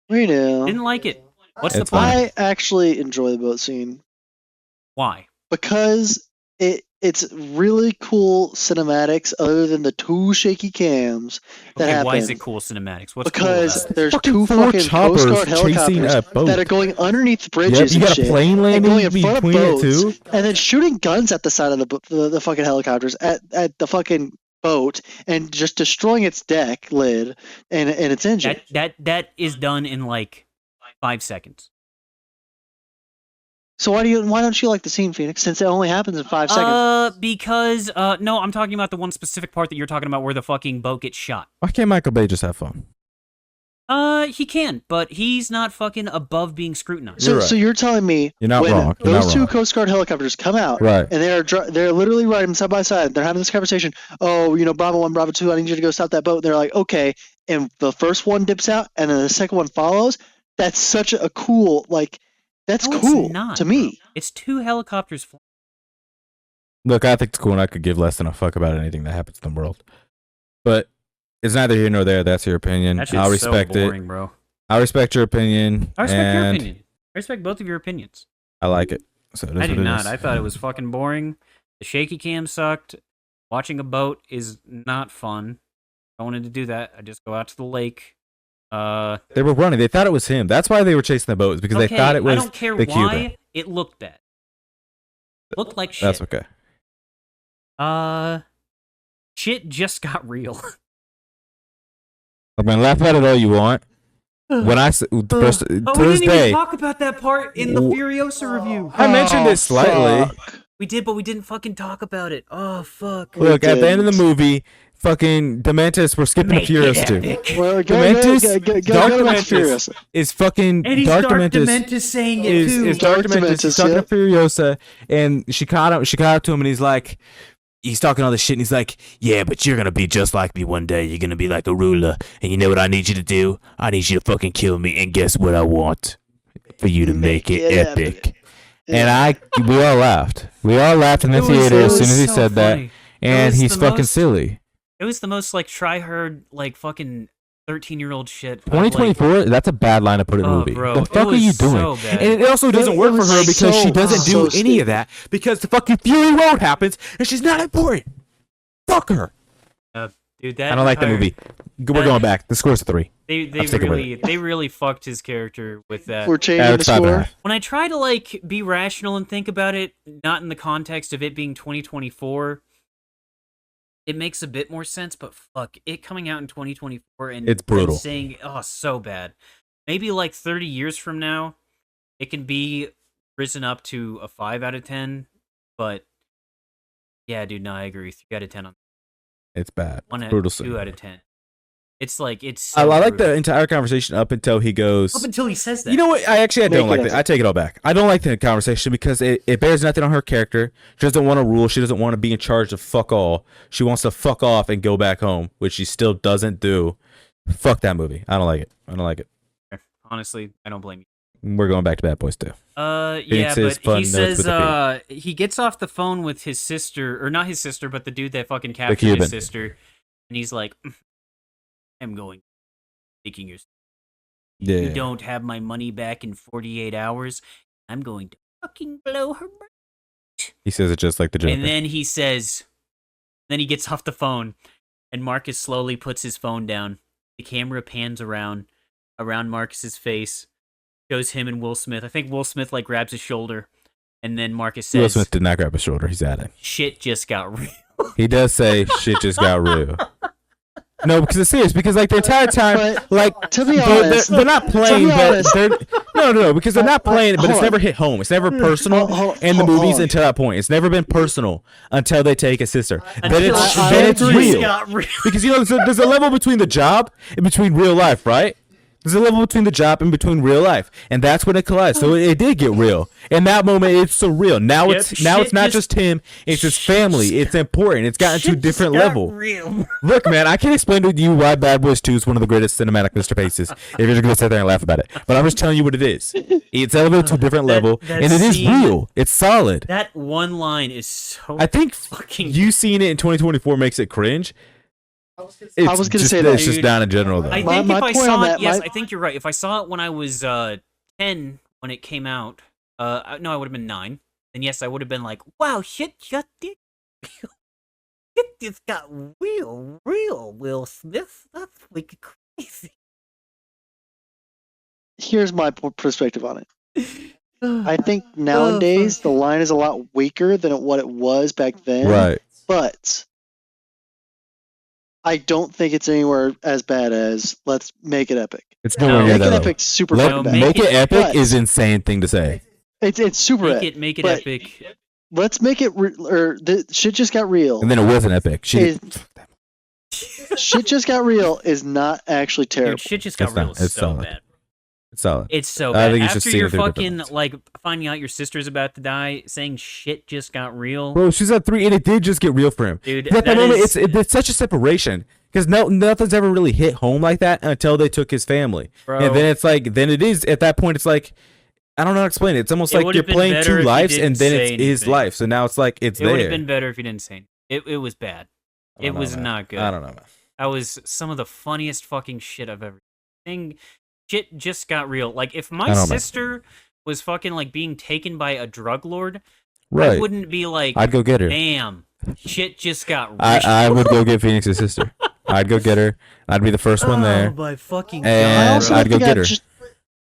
We know. Didn't like it. What's It's the point? fine. I actually enjoy the boat scene Why? because it's really cool cinematics other than the two shaky cams that Okay, happen. why is it cool cinematics? What's Because cool about it? there's Fucking two 4 fucking choppers Coast Guard chasing helicopters a boat. that are going underneath Yep, bridges you and got shit. a plane and landing going in front of between it boats, too. and then shooting guns at the side of the fucking helicopters at the fucking boat and just destroying its deck lid and its engine. That is done in like 5 seconds. So why don't you like the scene, Phoenix? Since it only happens in 5 seconds. Because no, I'm talking about the one specific part that you're talking about where the fucking boat gets shot. Why can't Michael Bay just have fun? He can, but he's not fucking above being scrutinized. So, You're right. so you're telling me You're not when wrong. You're those not two wrong. Coast Guard helicopters come out, Right. and they're literally riding side by side. They're having this conversation. Oh, Bravo 1, Bravo 2, I need you to go stop that boat. And they're like, okay. And the first one dips out, and then the second one follows. That's such a cool, that's No, it's cool not, to bro. me. It's 2 helicopters flying. Look, I think it's cool, and I could give less than a fuck about anything that happens in the world. But it's neither here nor there. That's your opinion. That shit's I'll respect so boring, it. bro. I respect your opinion. I respect your and opinion. I respect both of your opinions. I like it. So it is I do what it not. is. I thought it was fucking boring. The shaky cam sucked. Watching a boat is not fun. I wanted to do that. I just go out to the lake. They were running. They thought it was him. That's why they were chasing the boats, because they thought it was I don't care the why Cuban. it looked bad. Looked like shit. That's okay. Shit just got real. I mean, laugh at it all you want. When I first to we this didn't day, even talk about that part in the Furiosa review. I mentioned it slightly. Fuck. We did, but we didn't fucking talk about it. Oh, fuck. Look, at the end of the didn't. movie, fucking Dementis, we're skipping to Make it Furious 2. epic. Well, Dementis, Dark go back to Dementis Furiosa. is fucking And he's Dark Dark Dementis. Dementis saying it Is, too. is Dark Dark Dementis. He's Dementis, talking yeah. to Furiosa, and she caught up to him, and he's like, he's talking all this shit, and he's like, yeah, but you're gonna be just like me one day. You're gonna be like a ruler, and you know what I need you to do? I need you to fucking kill me, and guess what I want? For you to make it epic. And we all laughed. We all laughed in the theater as soon as he said that, and he's fucking silly. It was the most like try-hard, like fucking 13-year-old shit. 2024, that's a bad line to put in a Oh, movie. bro, The it fuck are was you doing? so bad. And it also doesn't work for was her because she doesn't so do any of that because the fucking Fury Road happens and she's not important. Fuck her. Dude, that I don't like the movie. We're going back. The score's a 3. They sticking with really fucked his character with that. We're changing the It's 5.5. score. When I try to like be rational and think about it, not in the context of it being 2024, it makes a bit more sense. But fuck, it coming out in 2024 and It's brutal. and saying so bad. Maybe like 30 years from now, it can be risen up to a 5 out of 10. But yeah, dude, no, I agree. 3 out of 10 on It's bad. one. It's brutal. 2 out of 10. It's like it's. I So like brutal. the entire conversation up until he goes. Up until he says that. You know what? I don't Make like it that. I take it all back. I don't like the conversation because it bears nothing on her character. She doesn't want to rule. She doesn't want to be in charge of fuck all. She wants to fuck off and go back home, which she still doesn't do. Fuck that movie. I don't like it. I don't like it. Honestly, I don't blame you. We're going back to Bad Boys 2. Yeah, Phoenix is but fun he notes says with a he gets off the phone with his sister, or not his sister, but the dude that fucking captured Cuban. his sister, and he's like, "I'm going, taking your. Yeah. You don't have my money back in 48 hours. I'm going to fucking blow her brains." He says it just like the Joker. And then he says, then he gets off the phone, and Marcus slowly puts his phone down. The camera pans around Marcus's face, shows him and Will Smith. I think Will Smith like grabs his shoulder, and then Marcus says, Will Smith did not grab his shoulder. He's at it. "Shit just got real." He does say shit just got real. No, because it's serious. Because like the entire time, But like to be they're- honest, they're not playing, to be but honest- they're no, because they're not playing, but hold it's on. never hit home. It's never personal in the hold movies on. until that point. It's never been personal until they take a sister. Then Until it's I then it's agree. real. got real. Because there's a level between the job and between real life, right? There's a level between the job and between real life, and that's when it collides. So it did get real. In that moment, it's surreal. Now Yep, it's not shit just him. It's his family. It's important. It's gotten to a different level. Real. Look, man, I can't explain to you why Bad Boys 2 is one of the greatest cinematic masterpieces if you're just going to sit there and laugh about it. But I'm just telling you what it is. It's elevated to a different level, that and it is scene- real. It's solid. That one line is so. I think fucking. you seeing it in 2024 makes it cringe. I was gonna just, say that. It's just down in general, though. I My- think my if I point saw on it, that- yes, my- I think you're right. If I saw it when I was 10 when it came out, no, I would have been 9. Then yes, I would have been like, "Wow, shit just got real, Will Smith. That's like crazy." Here's my perspective on it. I think nowadays the line is a lot weaker than what it was back then. Right. But I don't think it's anywhere as bad as let's make it epic. It's No, nowhere near Make that it level. epic super Let- fucking No, bad. make it epic But- is insane thing to say. It's super Make it but epic. let's make it the shit just got real. And then it wasn't epic. Shit just got real is not actually terrible. Dude, shit just got It's real not. It's so solid. bad. It's solid. It's so I bad. think you should After see it you're through different fucking lens. like finding out your sister's about to die, saying shit just got real. Bro, she's at 3, and it did just get real for him. Dude, At that that moment, is- it's such a separation because nothing's ever really hit home like that until they took his family, Bro. and then it's like, then it is at that point. It's like, I don't know how to explain it. It's almost It like would've you're been playing better two if you lives, didn't and then say it's his anything. life. So now it's like it's It would have there. been better if you didn't say anything. It was bad. I don't It know, was man. not good. I don't know, man. That was some of the funniest fucking shit I've ever seen. Shit just got real. Like, if my I don't know, man. sister was fucking, like, being taken by a drug lord, Right? I wouldn't be like, I'd go get her. damn, shit just got real. I would go get Phoenix's sister. I'd go get her. I'd be the first one there. Oh, my fucking And I God. also I'd go think get her.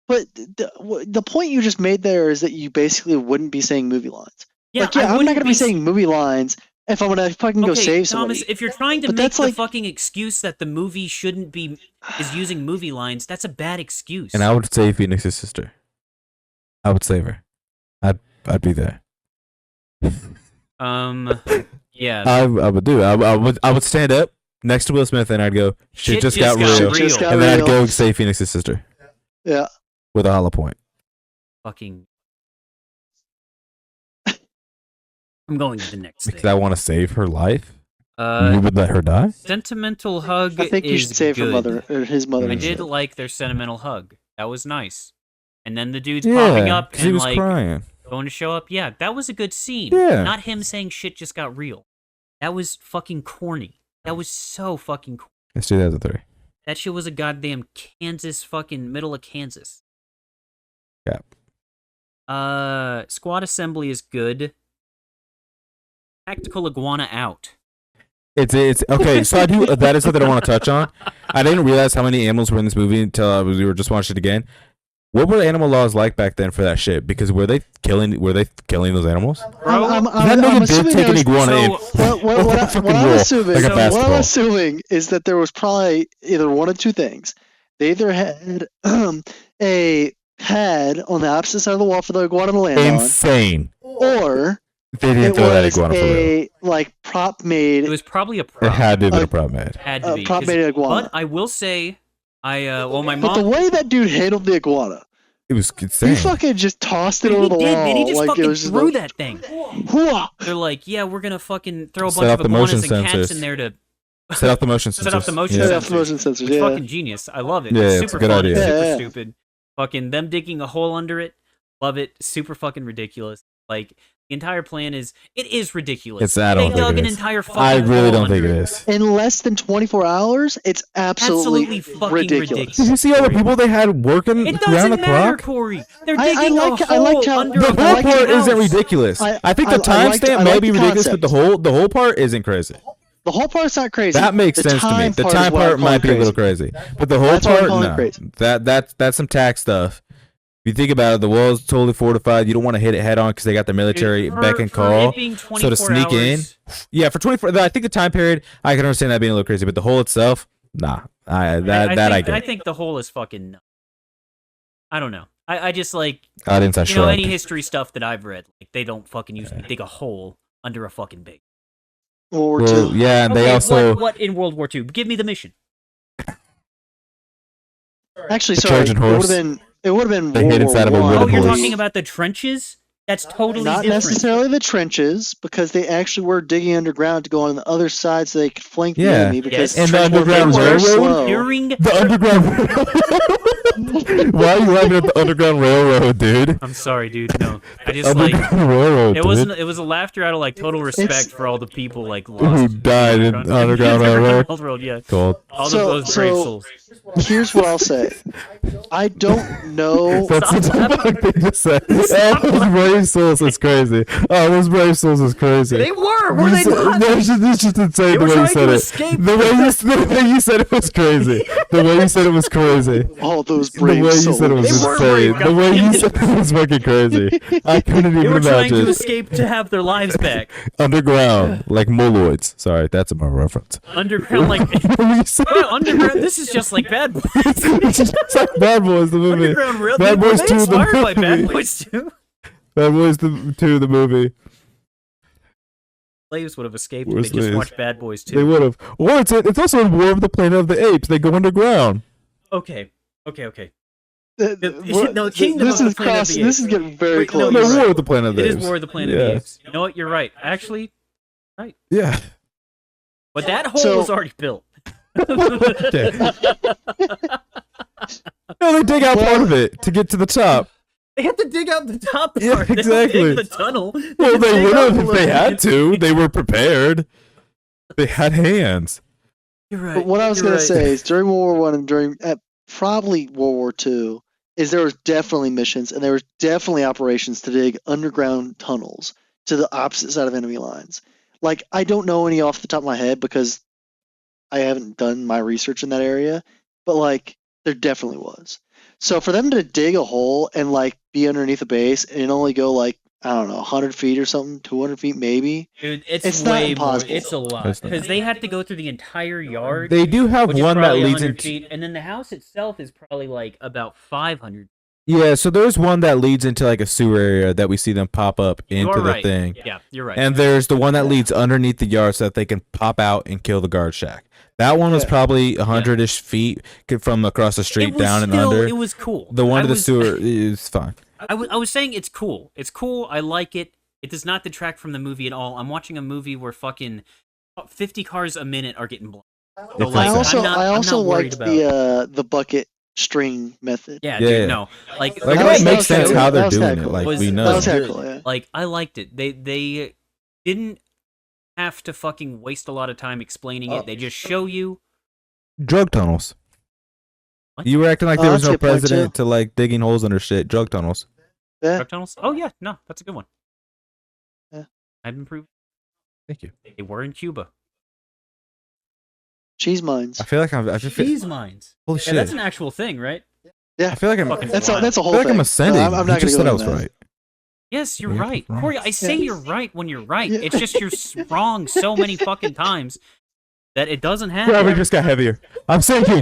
But the point you just made there is that you basically wouldn't be saying movie lines. Yeah, Like, yeah, I I'm not wouldn't gonna be saying movie lines if I'm gonna fucking go Okay, save somebody. Thomas, if you're trying to But make that's the like- fucking excuse that the movie shouldn't be is using movie lines, that's a bad excuse. And I would save Phoenix's sister. I would save her. I'd be there. Yeah. I would do. I would stand up next to Will Smith and I'd go, shit just got real. Shit just got And then real. I'd go save Phoenix's sister Yeah. with a hollow point. Fucking. I'm going to the next Because thing. I want to save her life. You would let her die? Sentimental hug. I think you is should save her good. mother or his mother. I Mm. did instead. like their sentimental hug. That was nice. And then the dude's popping Yeah, up because he and was like crying. going to show up. Yeah, that was a good scene. Yeah. Not him saying shit just got real. That was fucking corny. That was so fucking corny. It's 2003. That shit was a goddamn Kansas fucking middle of Kansas. Yeah. Squad Assembly is good. Tactical Iguana out. It's okay. So I do. That is something I want to touch on. I didn't realize how many animals were in this movie until we were just watching it again. What were animal laws like back then for that shit? Because were they killing those animals? Bro, I'm That nigga did assuming take an there's- iguana in. What fucking I'm roll, assuming, like a so- what I'm basketball. assuming is that there was probably either one of two things. They either had a pad on the opposite side of the wall for the iguana to land Insane. on, or They didn't it throw that was iguana for real. a like prop made it was probably a It prop. had to have been Uh, a problem, man. Had to be. prop 'cause- made iguana. But I will say, well, my But the mom. way that dude handled the iguana, It was insane. he fucking just tossed it Dude, over he the did, wall man. He just like it fucking was just threw a- that thing. Hooah! They're like, yeah, we're gonna fucking throw a Set bunch off of the iguanas motion and cats sensors. in there to Set off the motion sensors. Set off the motion Yeah. Set off the motion sensors. It's Yeah. fucking genius. I love it. Yeah, it's it's super a good fun. It's idea. super Yeah. stupid. Fucking them digging a hole under it. Love it. Super fucking ridiculous. Like the entire plan is ridiculous. I don't they think dug it an is. entire fucking I really hole don't think under it is. In less than 24 hours, it's absolutely fucking ridiculous. Did you see all the people they had working It around doesn't the matter, clock? Corey. They're I digging like- a I hole liked how- under The a whole fucking part isn't house. ridiculous. I think the I liked timestamp may the be ridiculous, but concept. the whole part isn't crazy. The whole part's not crazy. That makes The sense to me. time The part time is what I'm part might be calling a little crazy, but the whole That's what I'm part, calling no. crazy. That's some tax stuff. If you think about it, the wall's totally fortified. You don't want to hit it head on because they got the military For- beck and for call. it being So to 24 sneak in, hours, yeah, for 24. I think the time period, I can understand that being a little crazy, but the hole itself, nah. I think, get. I think the hole is fucking nuts. I don't know. I just like I didn't touch you know that. any history stuff that I've read. Like they don't fucking usually dig a hole under a fucking base. World War Well, II. yeah, and they Okay, also what in World War II? Give me the mission. Actually, The sorry, Trojan horse. it would have been They World hid War inside of a I. wooden Oh, you're horse. talking about the trenches? That's totally Not different. necessarily the trenches, because they actually were digging underground to go on the other side so they could flank the Yeah. enemy. Because Yes. And the trench warfare Underground was very Railroad? slow. During the underground. Why are you laughing at the Underground Railroad, dude? I'm sorry, dude. No, I just like Underground Railroad, it dude. wasn't. It was a laughter out of like total respect It's- for all the people like Who lost died in Underground Railroad? Railroad. Yeah, Cold. all So- of those brave so- souls. Here's what I'll say. I don't know. That's what the fuck they just said. Oh, those brave souls is crazy. Oh, those brave souls is crazy. They were they not? It's just insane They the were way you trying said to it. escape. The way you said it was crazy. The way you said it was crazy. All those The brave way you souls. said it was They were insane. brave, The way you goddammit. said it was fucking crazy. I couldn't They even were trying to imagine. escape to have their lives back. Underground, like moloids. Sorry, that's a more reference. Underground, like When you said well, underground. This is just like Bad Boys. it's like Bad Boys, the movie. Underground Railroad. Bad Were Boys they 2, the inspired by Bad movie. Boys too? Bad Boys 2, the movie. Slaves would have escaped We're if they just slaves. watched Bad Boys They 2. would have. Or it's also in War of the Planet of the Apes. They go underground. Okay. What- No, Kingdom this of the is Planet of cross. the This Apes. is getting very Wait, no, close. No, you're War right. of the Planet of the It Apes. is War of the Planet of the Apes. You know what? You're right. Actually, Yeah. but that hole So- was already built. Okay. No, they dig out part of it to get to the top. They had to dig out the top part. Yeah, They don't exactly. dig the tunnel. Well, they dig would up have a if they little had bit. to. They were prepared. They had hands. You're right. But what I was you're gonna right. say is during World War One and during probably World War Two, is there was definitely missions and there was definitely operations to dig underground tunnels to the opposite side of enemy lines. Like I don't know any off the top of my head because I haven't done my research in that area, but like there definitely was. So for them to dig a hole and like be underneath a base and only go like I don't know 100 feet or something, 200 feet maybe. Dude, It's not way impossible. more. It's a lot It's not. because they had to go through the entire yard. They do have which is one that probably leads 100 into. feet, and then the house itself is probably like about 500. Yeah, so there's one that leads into like a sewer area that we see them pop up into You're the right. thing. Yeah, you're right. And there's the one that leads underneath the yard so that they can pop out and kill the guard shack. That one was Yeah. probably 100-ish feet from across the street it was down and still, under. It was cool. The one I to the was- sewer is fine. I was saying it's cool. It's cool. I like it. It does not detract from the movie at all. I'm watching a movie where fucking 50 cars a minute are getting blown. So, It's like, insane. I also I'm not worried liked the bucket string method. Yeah, Yeah. dude, no. Like Like, That it was- that makes was sense kinda how cool. they're That was doing kinda it. cool. Like, Was- we that know. That was good. kinda cool, yeah. Like I liked it. They didn't have to fucking waste a lot of time explaining it. They just show you. Drug tunnels. What? You were acting like Oh, there was that's a no good point, president too. to like digging holes under shit. Drug tunnels. Yeah. Truck tunnels? Oh yeah, no, that's a good one. Yeah. I've improved. Thank you. They were in Cuba. Cheese mines. I feel like I feel, Cheese mines. holy Yeah, shit. that's an actual thing, right? Yeah. I feel like I'm. Fucking That's a wild. that's a I whole feel like thing. I'm ascending. No, I'm You not just gonna said I go was into that. right. Yes, you're Yeah, right. wrong. Corey, I say Yeah. you're right when you're right. Yeah. It's just you're wrong so many fucking times that it doesn't Gravity happen. just got heavier. I'm sinking.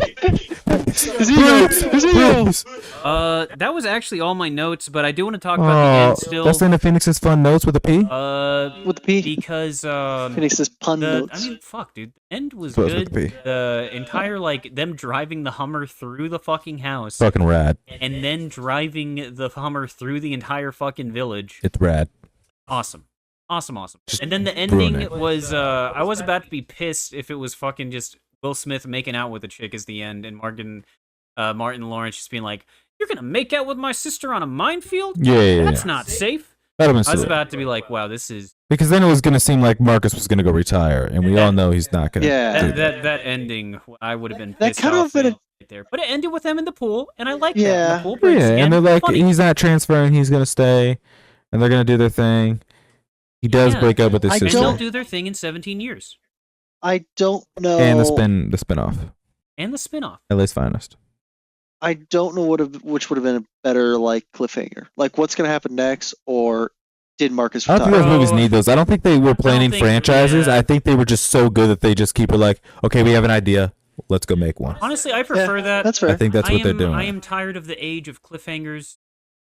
Zero. Zero. Please. That was actually all my notes, but I do want to talk about the Oh, end still. that's the end of Phoenix's fun notes with a P. With the P. Because Phoenix's pun notes. I mean, fuck, dude. The end was Suppose with good. the P. The entire like them driving the Hummer through the fucking house, Fucking rad. and then driving the Hummer through the entire fucking village. It's rad. Awesome. Awesome. Just And then the ruin ending it. was I was about to be pissed if it was fucking just Will Smith making out with a chick as the end, and Martin Lawrence just being like, "You're gonna make out with my sister on a minefield? Yeah. That's not safe." That'd have been I was sweet. about to be like, "Wow, this is Because then it was gonna seem like Marcus was gonna go retire, and we all know he's not gonna. Yeah. do that ending." I would have been That pissed kind off of been a- right there, but it ended with them in the pool, and I like that. Yeah. And the pool breaks Yeah, again. and they're like, Funny. he's not transferring. He's gonna stay, and they're gonna do their thing. He does Yeah. break up with his I and sister, they'll don't- do their thing in 17 years, I don't know. and the spinoff, and the spinoff. LA's finest. I don't know which would have been a better like cliffhanger. Like what's gonna happen next, or did Marcus I don't think retire? those movies need those. I don't think they were planning think- franchises. yeah. I think they were just so good that they just keep it like, okay, we have an idea, let's go make one. Honestly, I prefer that. That's fair. I think that's what they're doing. I am tired of the age of cliffhangers.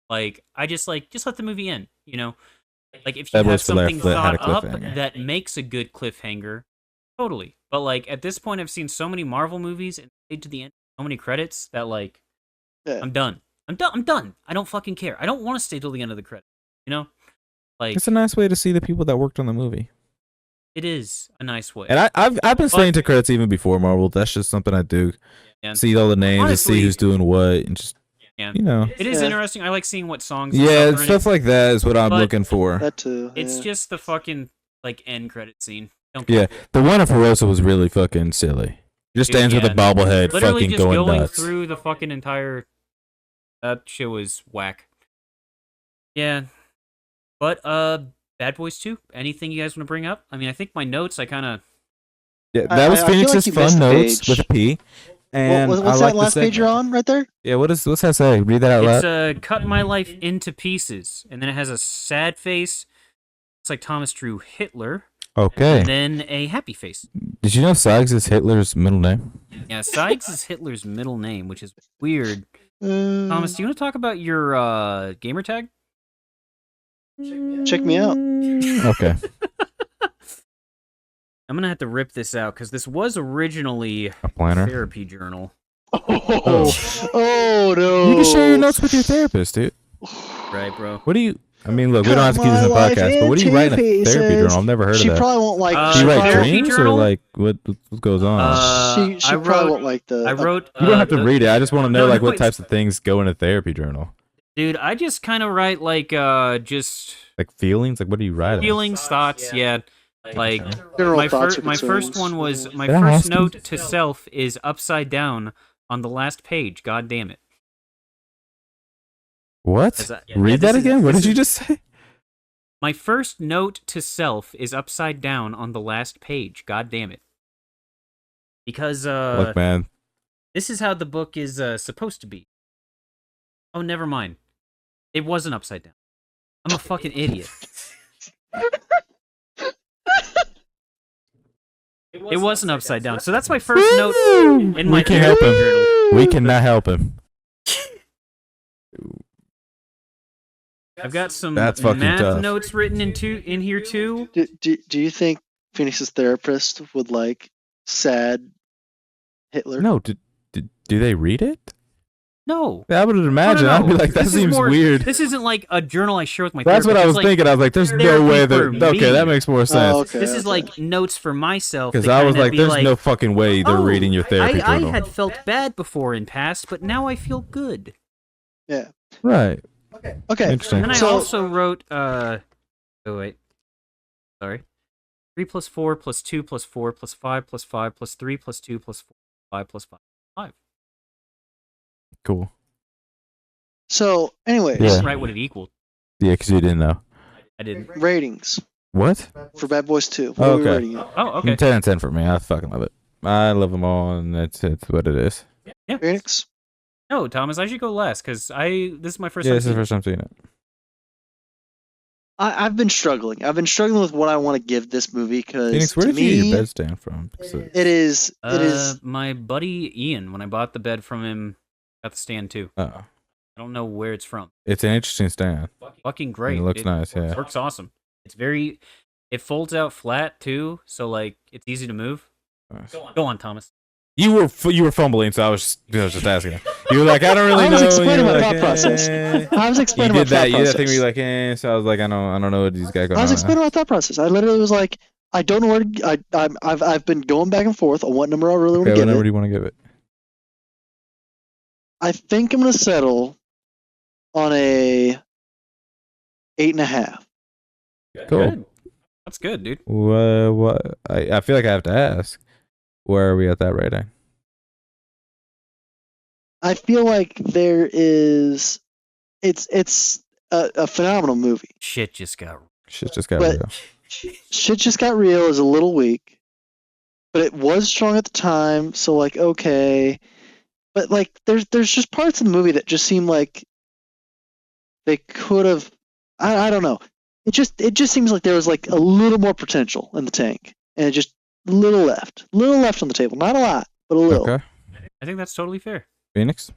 Like, I just let the movie end. You know, like if you Bad have Boys for Life something had a thought up cliffhanger. that makes a good cliffhanger, totally. But like at this point, I've seen so many Marvel movies and stayed to the end, so many credits that like Yeah. I'm done. I'm done. I'm done. I don't fucking care. I don't want to stay till the end of the credits. You know, like It's a nice way to see the people that worked on the movie. it is a nice way. And I've been staying to credits even before Marvel. That's just something I do. And See all the names and see honestly- who's doing what, and just Yeah. you know. It is Yeah. interesting. I like seeing what songs. and Yeah, stuff are in stuff it. like that is what I'm But- looking for. That too. It's yeah. just the fucking like end credit scene. Don't Yeah, care. the one of Furiosa was really fucking silly. Just Dude, ends with yeah, a bobblehead Literally fucking just going going nuts. through the fucking entire. That shit was whack. Yeah, but Bad Boys 2. Anything you guys want to bring up? I mean, I think my notes. I kind of. Yeah, that was I feel like Phoenix's you fun missed a notes page. with a P. And what's I that like the last page you're segment. on right there? Yeah, what's that say? Read that out It's loud. cut my life into pieces, and then it has a sad face. It's like Thomas drew Hitler, Okay. and then a happy face. Did you know Sykes is Hitler's middle name? Yeah, Sykes is Hitler's middle name, which is weird. Uh, Thomas, do you want to talk about your gamer tag? Check me out. Okay. I'm gonna have to rip this out because this was originally A planner. therapy journal. Oh no! You can share your notes with your therapist, dude. Right, bro. What do you? I mean, look, we don't have to keep this in the podcast, but what do you write in a therapy journal? I've never heard of She that. probably won't like. Do you write therapy dreams or journal? like what goes on? She probably won't like the. I wrote. You don't have to read it. I just want to know no, like no, what it's- types of things go in a therapy journal. Dude, I just kind of write like just Like feelings. Like what do you write? feelings, thoughts. Yeah, like General my thoughts or my first concerns. one was my Did I first ask you? note to self is upside down on the last page. God damn it! What? Is that- Read yeah, that this is- again. What this did you is- just say? My first note to self is upside down on the last page. God damn it! Because Look, man. this is how the book is supposed to be. Oh, never mind. It wasn't upside down. I'm a fucking idiot. It wasn't upside down. So that's my first note in my We can't help therapy him. journal. We cannot help him. I've got some That's fucking math tough. notes written in here too. Do you think Phoenix's therapist would like sad Hitler? No, do they read it? No. I would imagine. No, no, I'd be no. like, that This is seems more- weird. This isn't like a journal I share with my That's therapist. what I It's was like, thinking. I was like, there's no therapy way for that. Okay, me. that makes more sense. Oh, okay. This is okay. like notes for myself. Because to I was kinda like, be there's no fucking way they're oh, reading your therapy I journal. had felt bad before in past, but now I feel good. Right. Okay. Interesting. And I So- also wrote oh wait. Sorry. 3 plus 4 plus 2 plus 4 plus 5 plus 5 plus 3 plus 2 plus 4 5 plus 5 5. Cool. So, anyways, I Yeah. didn't write what it equaled. Yeah, because you didn't know. I didn't. ratings What? for Bad Boys 2. What Oh, are we okay. rating it? Oh, okay. 10 and 10 for me. I fucking love it. I love them all, and it's what it is. Yeah. Phoenix? No, Thomas, I should go last because this is my first Yeah, time. this is the seeing it. first time seeing it. I've been struggling. I've been struggling with what I want to give this movie because Phoenix, where to did you get me, your bed stand from? Because it is. It is. My buddy Ian, when I bought the bed from him, got the stand too. oh, I don't know where it's from. it's an interesting stand. Fucking great. It looks nice, yeah. Works awesome. It's very. It folds out flat too, so like it's easy to move. Nice. Go on, Thomas. You were fumbling, so I was just asking. You were like, I don't really I know. was explaining You were my like, thought process. I was You explaining my did thought that. You did process. that thing where you're like, eh. So I was like, I don't know what these guys going I was on. explaining my thought process. I literally was like, I don't know where. I've been going back and forth on what number I really want Okay, to what give number it. do you want to give it? I think I'm gonna settle on a 8.5. Cool. Good. That's good, dude. What? I feel like I have to ask. Where are we at that rating? I feel like there is. It's a phenomenal movie. Shit just got. Shit just got But- real. Shit Just Got Real is a little weak, but it was strong at the time. So like, okay, but like, there's just parts of the movie that just seem like they could have. I don't know. It just seems like there was like a little more potential in the tank, and it just little left on the table. Not a lot, but a little. Okay. I think that's totally fair. Phoenix.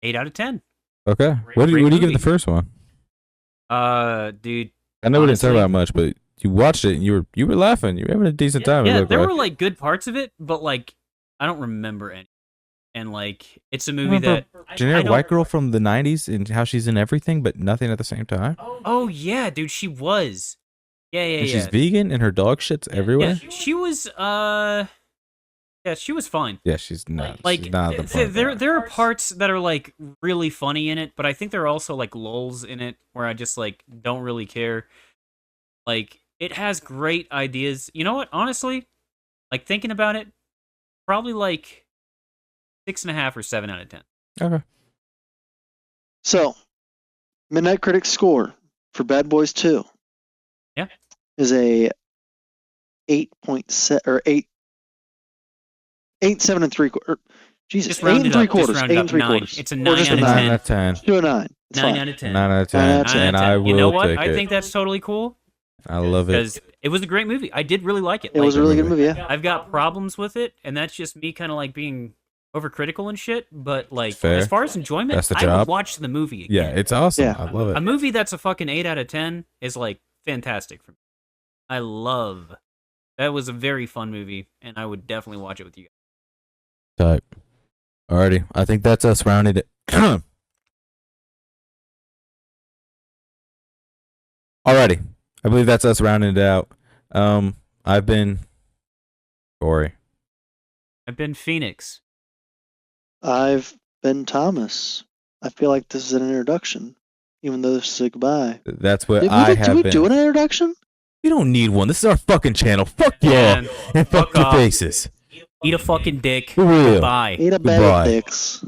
8 out of 10. Okay. Great What do you give movie. the first one? Dude. I know we didn't talk Honestly- about much, but you watched it and you were laughing. You were having a decent time. It Yeah, looked there like. were like good parts of it, but like I don't remember any. And like it's a movie Remember that I generic don't- white girl from the '90s and how she's in everything but nothing at the same time. Oh yeah, dude, she was. Yeah, And yeah. she's vegan and her dog shits everywhere. Yeah, she was. Yeah, she was fine. Yeah, she's not. Like she's not the point. there are parts that are like really funny in it, but I think there are also like lulls in it where I just like don't really care. Like it has great ideas. You know what? Honestly, like thinking about it, probably like 6.5 or 7 out of 10. Okay. So, Midnight Critics score for Bad Boys 2. Yeah. Is a 8.7 or 7 and 3/4. Jesus, Just 8 round and it 3 up. quarters. Just round 8 it and up. 3 9. quarters. It's a Or 9 just out a of 9. 9 out of 10. Do a 9. It's 9 fine. out of 10. 9 out of 10. 9 out of 10. And I will You know what? take I it. think that's totally cool I love it. because it was a great movie. I did really like it. It was a Like, really good movie, yeah. I've got problems with it, and that's just me kind of like being overcritical and shit, but like Fair. as far as enjoyment, That's the I job. would watch the movie Yeah, again. it's awesome. Yeah. I love A it. movie that's a fucking 8 out of 10 is like fantastic for me. I love that. Was a very fun movie, and I would definitely watch it with you guys. Type. Alrighty, I think that's us rounded it. Alrighty, I believe that's us rounding it out. I've been Corey. I've been Phoenix. I've been Thomas. I feel like this is an introduction, even though this is a goodbye. That's what Did I have we been. do an introduction? We don't need one. This is our fucking channel. Fuck y'all Man, and fuck fuck your off. faces. Eat a fucking dick. For real. Goodbye. Eat a bag Goodbye. of dicks.